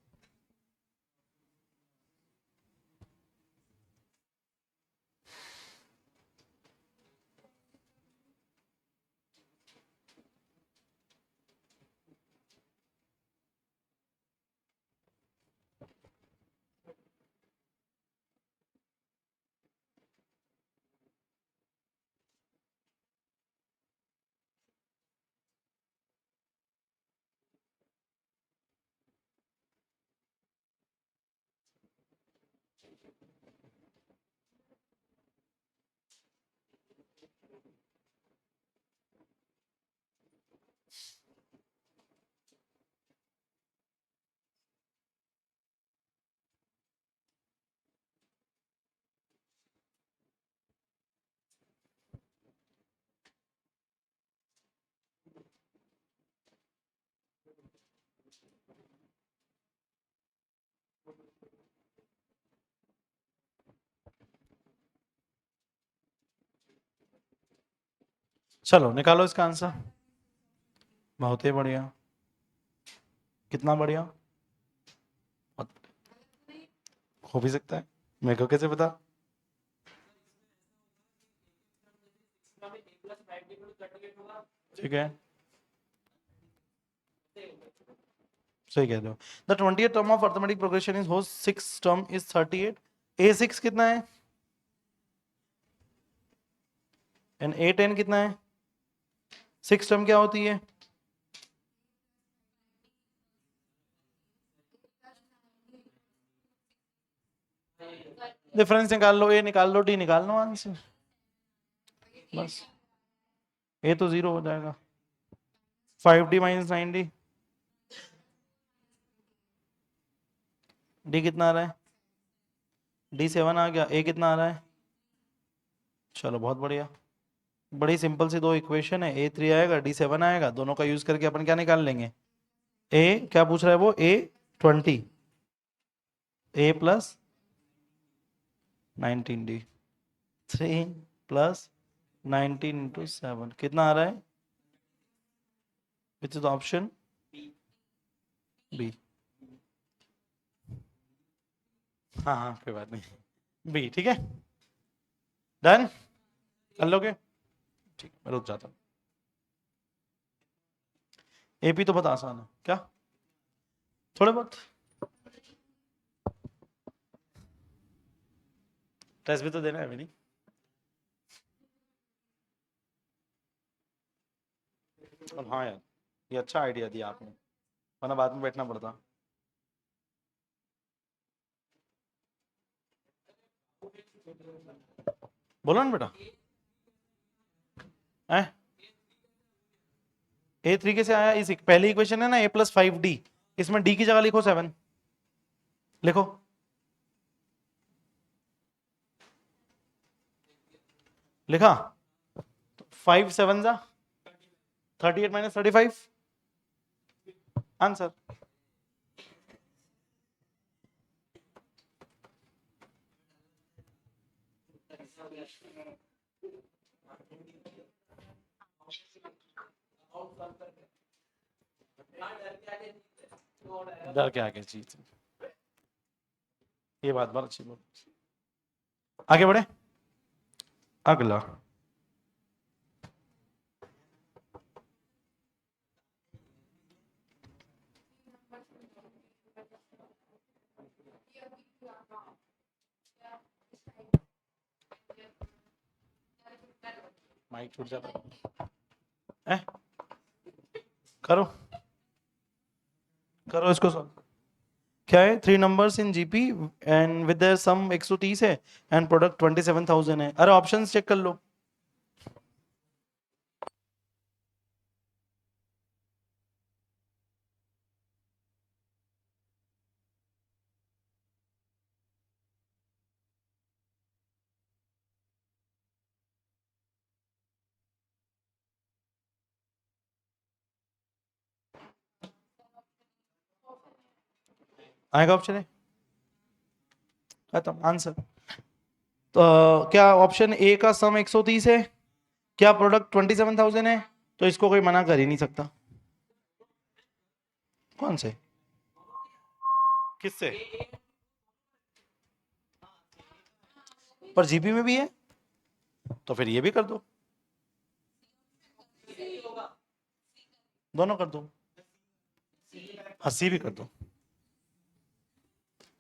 चलो निकालो इसका आंसर। बहुत ही बढ़िया। कितना बढ़िया? हो भी सकता है, मेरे को कैसे पता? ठीक है, सही कह रहे हो। The 20th term of arithmetic progression is host 6 term is 38। a6 कितना है एंड a10 कितना है? 6 टर्म क्या होती है? डिफरेंस निकाल लो, ए निकाल लो, डी निकाल लो, आंसर बस। ए तो 0 हो जाएगा। 5d माइनस 9d, डी कितना आ रहा है? डी 7 आ गया। ए कितना आ रहा है? चलो बहुत बढ़िया, बड़ी सिंपल सी दो इक्वेशन है, A3 आएगा, D7 आएगा, दोनों का यूज करके अपन क्या निकाल लेंगे? ए क्या पूछ रहा है वो? A20, A plus 19D, 3 plus 19 into 7 कितना आ रहा है? Which is option B. हाँ हाँ कोई बात नहीं, बी ठीक है। डन कर लोगे? ठीक, मैं रुक जाता हूँ। एपी तो बहुत आसान है क्या? थोड़े बहुत टेस्ट भी तो देना है अभी नहीं। अब हाँ यार, ये अच्छा आइडिया दिया आपने, वरना बाद में बैठना पड़ता। बोलो ना बेटा। A3 कैसे आया? इस पहली इक्वेशन है ना, A+5D, इसमें D की जगह लिखो 7, लिखो। लिखा? 5 7 जा 38 माइनस 35, आंसर। डर के आगे चीज, ये बात बहुत अच्छी बोल। आगे बढ़े, अगला। माइक छूट जाता है। करो करो इसको सॉल्व। क्या है? 3 numbers in GP and with their sum 130 है एंड प्रोडक्ट 27,000 है। अरे ऑप्शंस चेक कर लो। आएगा ऑप्शन है, खत्म आंसर। तो क्या ऑप्शन ए का सम 130 है? क्या प्रोडक्ट 27,000 है? तो इसको कोई मना कर ही नहीं सकता। कौन से? किससे? पर जीपी में भी है, तो फिर ये भी कर दो, दोनों कर दो, 80 भी कर दो।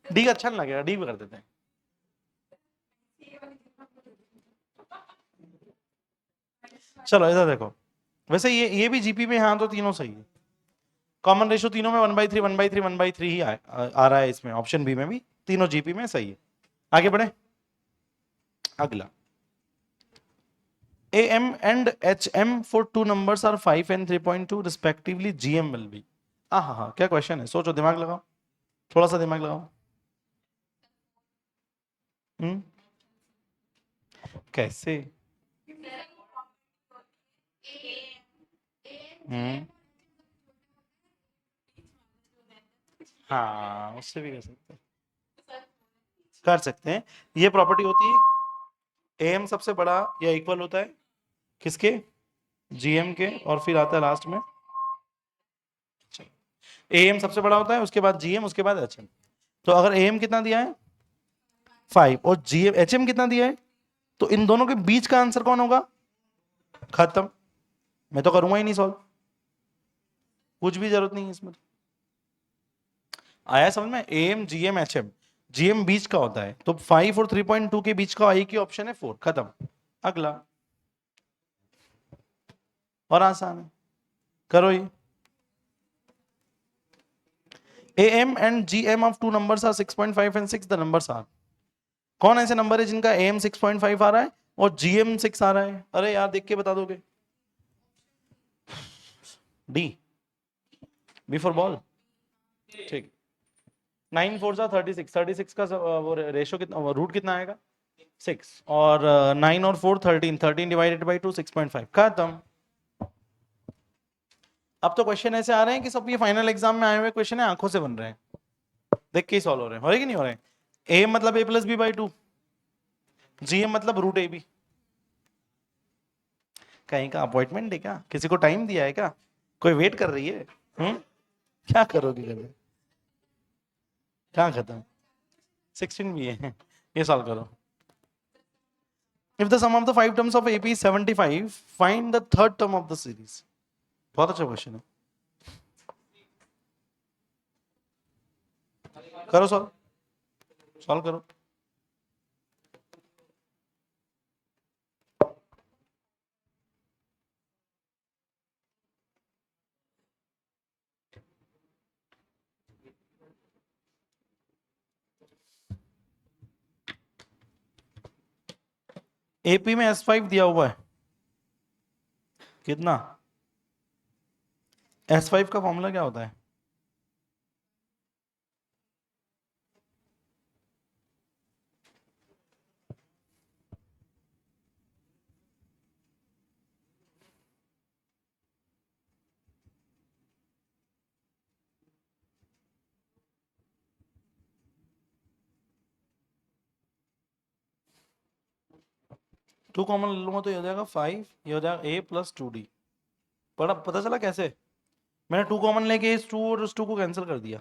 डी अच्छा नहीं लगेगा, डी भी कर देते हैं। चलो ऐसा देखो, वैसे ये भी जीपी में, हाँ तो तीनों सही है। कॉमन रेशियो तीनों में 1/3 1/3 1/3 ही आ रहा है इसमें, ऑप्शन बी में भी तीनों जीपी में सही है। आगे बढ़े, अगला। AM and HM for two numbers are 5 and 3.2 respectively. GM will be. हाँ, क्या क्वेश्चन है? सोचो, दिमाग लगाओ, थोड़ा सा दिमाग लगाओ। कैसे? हाँ उससे भी कर सकते हैं। ये प्रॉपर्टी होती है, AM सबसे बड़ा या इक्वल होता है किसके? GM के, और फिर आता है लास्ट में। AM सबसे बड़ा होता है, उसके बाद GM, उसके बाद HM। तो अगर AM कितना दिया है 5 और GM HM कितना दिया है, तो इन दोनों के बीच का आंसर कौन होगा? खत्म, मैं तो करूंगा ही नहीं सॉल्व, कुछ भी जरूरत नहीं है इसमें। आया समझ में? AM GM HM, GM बीच का होता है, तो 5 और 3.2 के बीच का एक ही ऑप्शन है 4, खत्म। अगला और आसान है, करो ये। AM and GM of two numbers are 6.5 and 6, the numbers are। कौन ऐसे नंबर है जिनका AM 6.5 आ रहा है और GM 6 आ रहा है? अरे यार देख के बता दोगे। D, B for ball. ठीक, 9 4 जा 36, 36 का वो रेशो कितना, रूट कितना आएगा 6, और 9 और 4 13, 13 डिवाइडेड बाई 2 6.5, खत्म। अब तो क्वेश्चन ऐसे आ रहे हैं कि सब ये फाइनल एग्जाम में आए हुए क्वेश्चन है, आंखों से बन रहे हैं, देख के ही सॉल्व हो रहे हैं, हो रहे कि नहीं हो रहे? ए मतलब a plus b by 2, GM मतलब रूट ए बी। कहीं का अपॉइंटमेंट है क्या? किसी को टाइम दिया है क्या? कोई वेट कर रही है? क्या करोगे कभी? क्या खत्म? 16 भी है, ये सॉल्व करो। If the sum of the 5 terms of AP is 75, find the third term of the series. बहुत अच्छा क्वेश्चन है, करो सॉल्व, सॉल्व करो। AP में S5 दिया हुआ है, कितना? S5 का फॉर्मूला क्या होता है? टू कॉमन ले लूंगा तो ये हो जाएगा 5, ये हो जाएगा A प्लस 2D। पता चला कैसे? मैंने 2 कॉमन लेके इस 2 और इस 2 को कैंसिल कर दिया।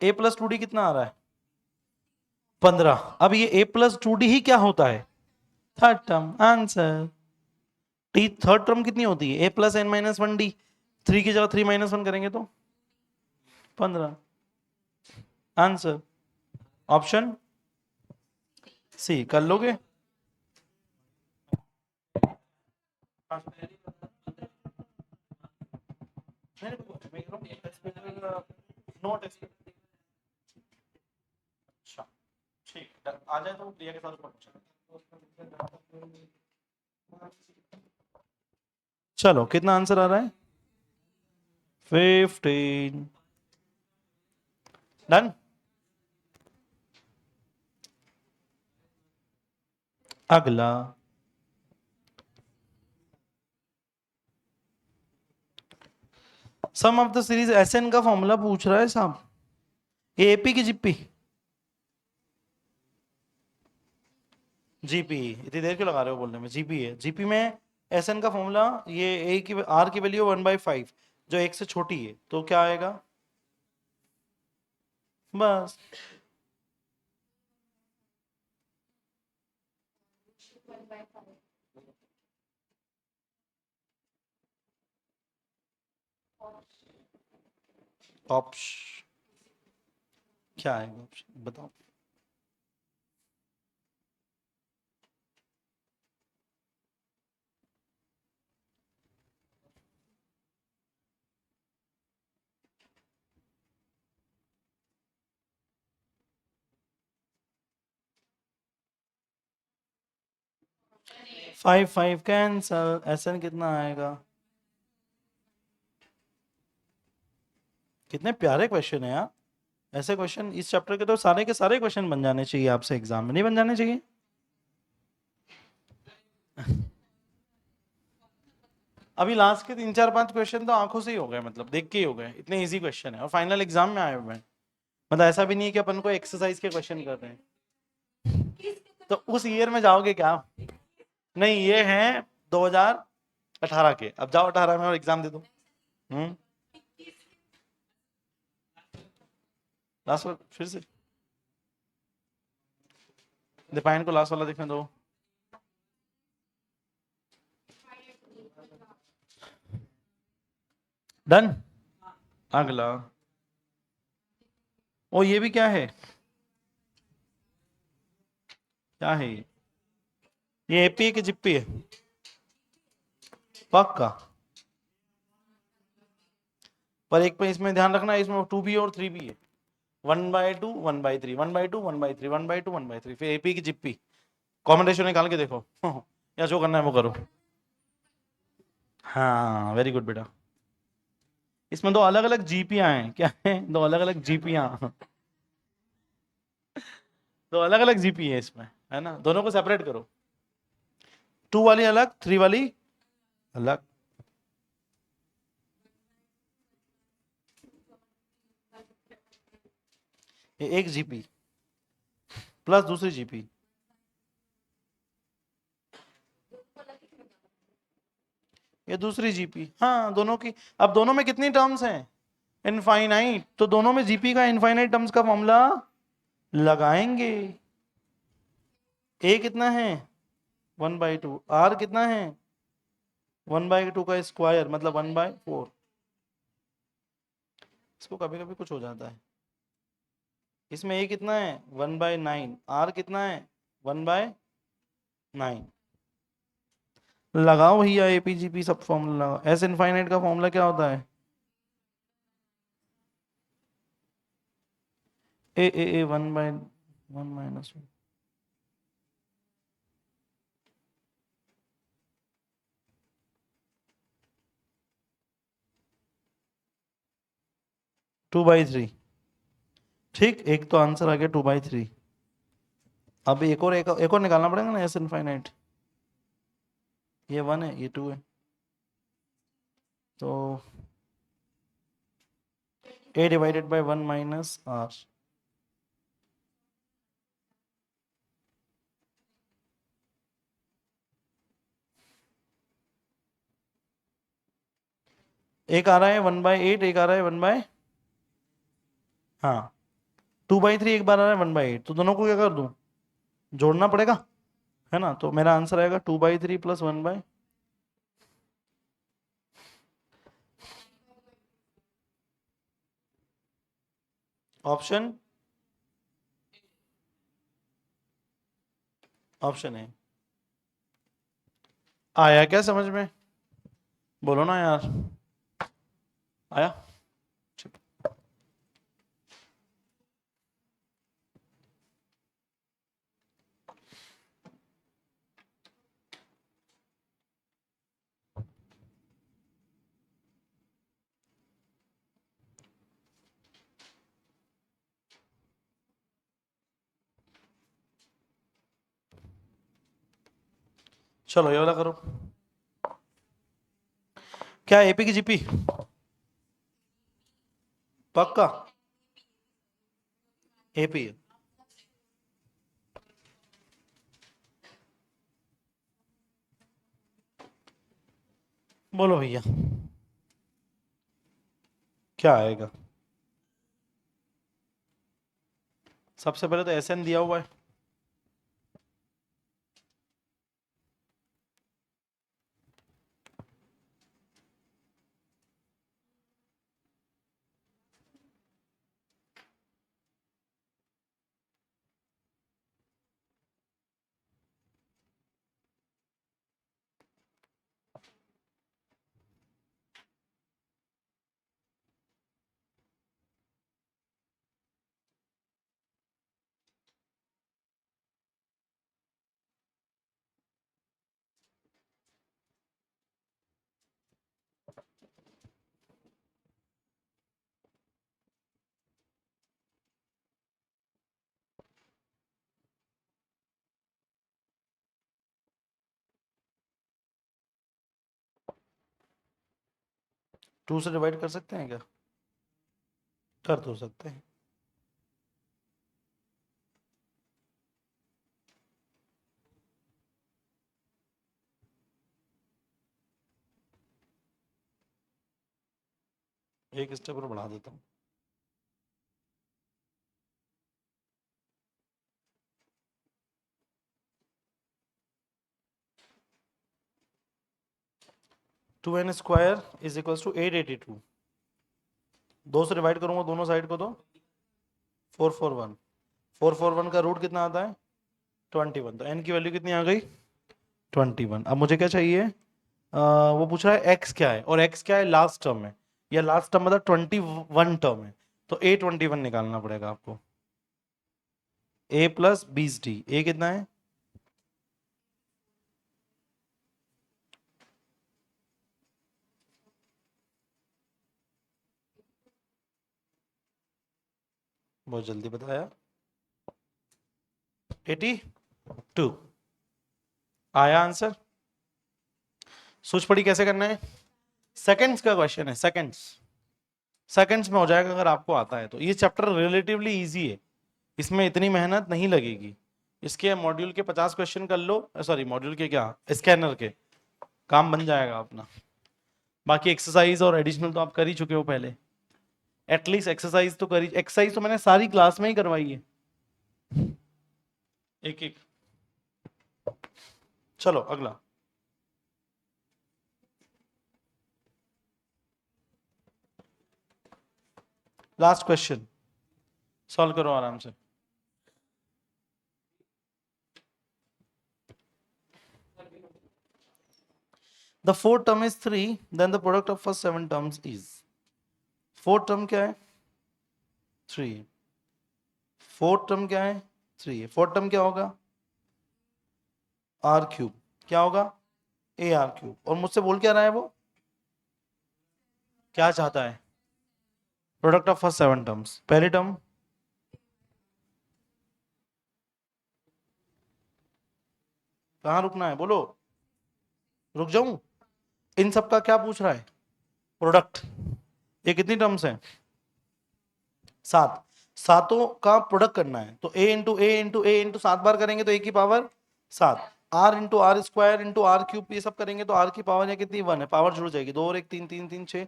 A प्लस 2D कितना आ रहा है? 15। अब ये A प्लस 2D ही क्या होता है? Third term, answer. T third term कितनी होती है? A plus n minus 1D, 3 की जगह 3 माइनस 1 करेंगे तो 15, आंसर। ऑप्शन सी कर लोगे? नोट, अच्छा ठीक, आ जाए तो प्रिया के साथ चलो, कितना आंसर आ रहा है? 15। डन। अगला, सम ऑफ द सीरीज SN का फॉर्मूला पूछ रहा है साहब। ये AP की जीपी, जीपी इतनी देर क्यों लगा रहे हो बोलने में? जीपी है, जीपी में SN का फॉर्मूला, ये A की R की वैल्यू 1/5, जो 1 से छोटी है, तो क्या आएगा? बस। ऑप्शन क्या आएगा? ऑप्शन बताओ। 5 5 कैंसल, SN कितना आएगा? कितने प्यारे क्वेश्चन है यार, ऐसे क्वेश्चन इस चैप्टर के सारे क्वेश्चन बन जाने चाहिए आपसे एग्जाम में, नहीं बन जाने चाहिए? अभी लास्ट के 3 4 5 क्वेश्चन तो आंखों से ही हो गए, मतलब देख के ही हो गए, इतने इजी क्वेश्चन है और फाइनल एग्जाम में आए हुए हैं। मतलब ऐसा भी नहीं है कि अपन को एक्सरसाइज के क्वेश्चन कर रहे हैं। तो उस ईयर में जाओगे क्या? नहीं, ये हैं 2018 के, अब जाओ 18 में और एग्जाम दे दो। लास्ट फिर से दीपायन को लास्ट वाला देखने दो। डन। अगला, ओ ये भी क्या है? क्या है ये AP की जिप्पी है? पक्का? पर एक पे इसमें ध्यान रखना, इसमें 2b और 3b है। 1/2 1/3 1/2 1/3 1/2 1/3, फिर एपी की जिप्पी कॉमन रेशियो निकाल के देखो या जो करना है वो करो। हाँ वेरी गुड बेटा। इसमें दो अलग अलग जीपियां हैं, क्या है, दो अलग अलग जीपियां दो अलग अलग जीपी है इसमें, है ना, दोनों को सेपरेट करो। 2 वाली अलग, 3 वाली अलग। ये एक जीपी प्लस दूसरी जीपी, ये दूसरी जीपी, हाँ दोनों की। अब दोनों में कितनी टर्म्स हैं, इनफाइनाइट, तो दोनों में जीपी का इनफाइनाइट टर्म्स का फॉर्मूला लगाएंगे। ए कितना है 1/2, आर कितना है 1/2 का स्क्वायर मतलब 1/4। इसको कभी कभी कुछ हो जाता है। इसमें ए कितना है 1/9, आर कितना है 1/9। लगाओ भैया एपीजीपी सब फॉर्मूला लगाओ। एस इनफाइनाइट का फॉर्मूला क्या होता है, ए 1/1 - 2/3। ठीक, एक तो आंसर आ गया 2/3। अब एक और निकालना पड़ेगा ना एस इनफाइनाइट। ये 1 है, ये 2 है, तो a/1 - r। एक आ रहा है 1/8, एक आ रहा है 1 हाँ 2/3, एक बार आ रहा है 1/8, तो दोनों को क्या कर दूं, जोड़ना पड़ेगा, है ना। तो मेरा आंसर आएगा 2/3 प्लस 1/। ऑप्शन ऑप्शन है। आया क्या समझ में, बोलो ना यार, आया। चलो ये वाला करो। क्या एपी की जीपी पक्का एपी है। बोलो भैया क्या आएगा। सबसे पहले तो एसएन दिया हुआ है, टू से डिवाइड कर सकते हैं क्या, कर तो सकते हैं। एक स्टेप और बढ़ा देता हूँ। Two n square is equal to 882। 2 से डिवाइड करूंगा दोनों साइड को तो 441। 441 का रूट कितना आता है 21, तो एन की वैल्यू कितनी आ गई 21। अब मुझे क्या चाहिए, वो पूछ रहा है एक्स क्या है, और एक्स क्या है लास्ट टर्म में, या लास्ट टर्म मतलब 21 टर्म है, तो A21 निकालना पड़ेगा आपको। A प्लस 20D, ए कितना है? बहुत जल्दी बताया, 82। आया आंसर? सोच पड़ी कैसे करना है? सेकंड्स का क्वेश्चन है, सेकंड्स में हो जाएगा अगर आपको आता है तो। ये चैप्टर रिलेटिवली इजी है, इसमें इतनी मेहनत नहीं लगेगी। इसके मॉड्यूल के 50 क्वेश्चन कर लो, सॉरी मॉड्यूल के क्या, स्कैनर के, काम बन जाएगा अपना। बाकी एक्सरसाइज और एडिशनल तो आप कर ही चुके हो पहले, एटलीस्ट एक्सरसाइज तो करी, एक्सरसाइज तो मैंने सारी क्लास में ही करवाई है, एक एक। चलो अगला, लास्ट क्वेश्चन सॉल्व करो आराम से। The fourth term is 3, then the product of first 7 terms is, fourth term क्या है? 3। फोर्थ टर्म क्या है? 3। फोर्थ टर्म क्या होगा? R cube. क्या होगा? A r cube. और मुझसे बोल क्या रहा है वो, क्या चाहता है? Product of first 7 terms. पहली टर्म कहाँ रुकना है बोलो, रुक जाऊं? इन सब का क्या पूछ रहा है? प्रोडक्ट। ये कितनी टर्म्स हैं? 7। सातों का प्रोडक्ट करना है, तो ए इंटू 7 बार करेंगे तो ए की power 7। R into r square into r cube, ये सब करेंगे तो आर की पावर या कितनी 1 है, पावर जुड़ जाएगी, 2 और 1 3, 3 3 6,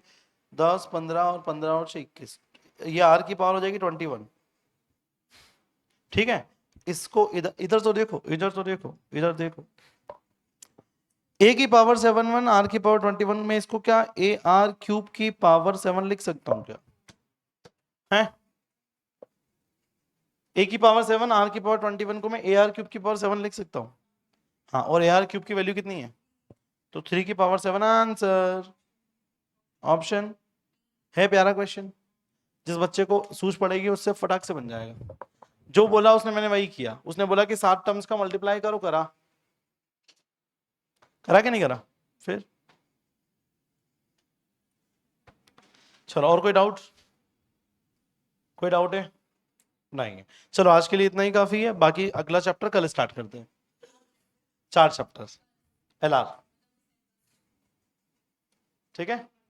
10 15 और 15 और 6 21, ये आर की पावर हो जाएगी 21। ठीक है, इसको इधर इधर तो देखो, इधर तो देखो, इधर देखो, ए की पावर 7 1, आर की पावर 21 में इसको क्या ए आर क्यूब की पावर 7 लिख सकता हूं क्या? है ए की पावर 7, आर की पावर 21 को मैं ए आर क्यूब की पावर 7 लिख सकता हूं। हाँ, और ए आर क्यूब की वैल्यू कितनी है? तो 3 की पावर 7 आंसर, ऑप्शन है। प्यारा क्वेश्चन, जिस बच्चे को सूझ पड़ेगी उससे फटाक से बन जाएगा। जो बोला उसने मैंने वही किया, उसने बोला कि 7 टर्म्स का मल्टीप्लाई करो, करा, करा कि नहीं करा? फिर चलो, और कोई डाउट? कोई डाउट है? नहीं है। चलो आज के लिए इतना ही काफी है, बाकी अगला चैप्टर कल स्टार्ट करते हैं। 4 चैप्टर्स, एल आर। ठीक है।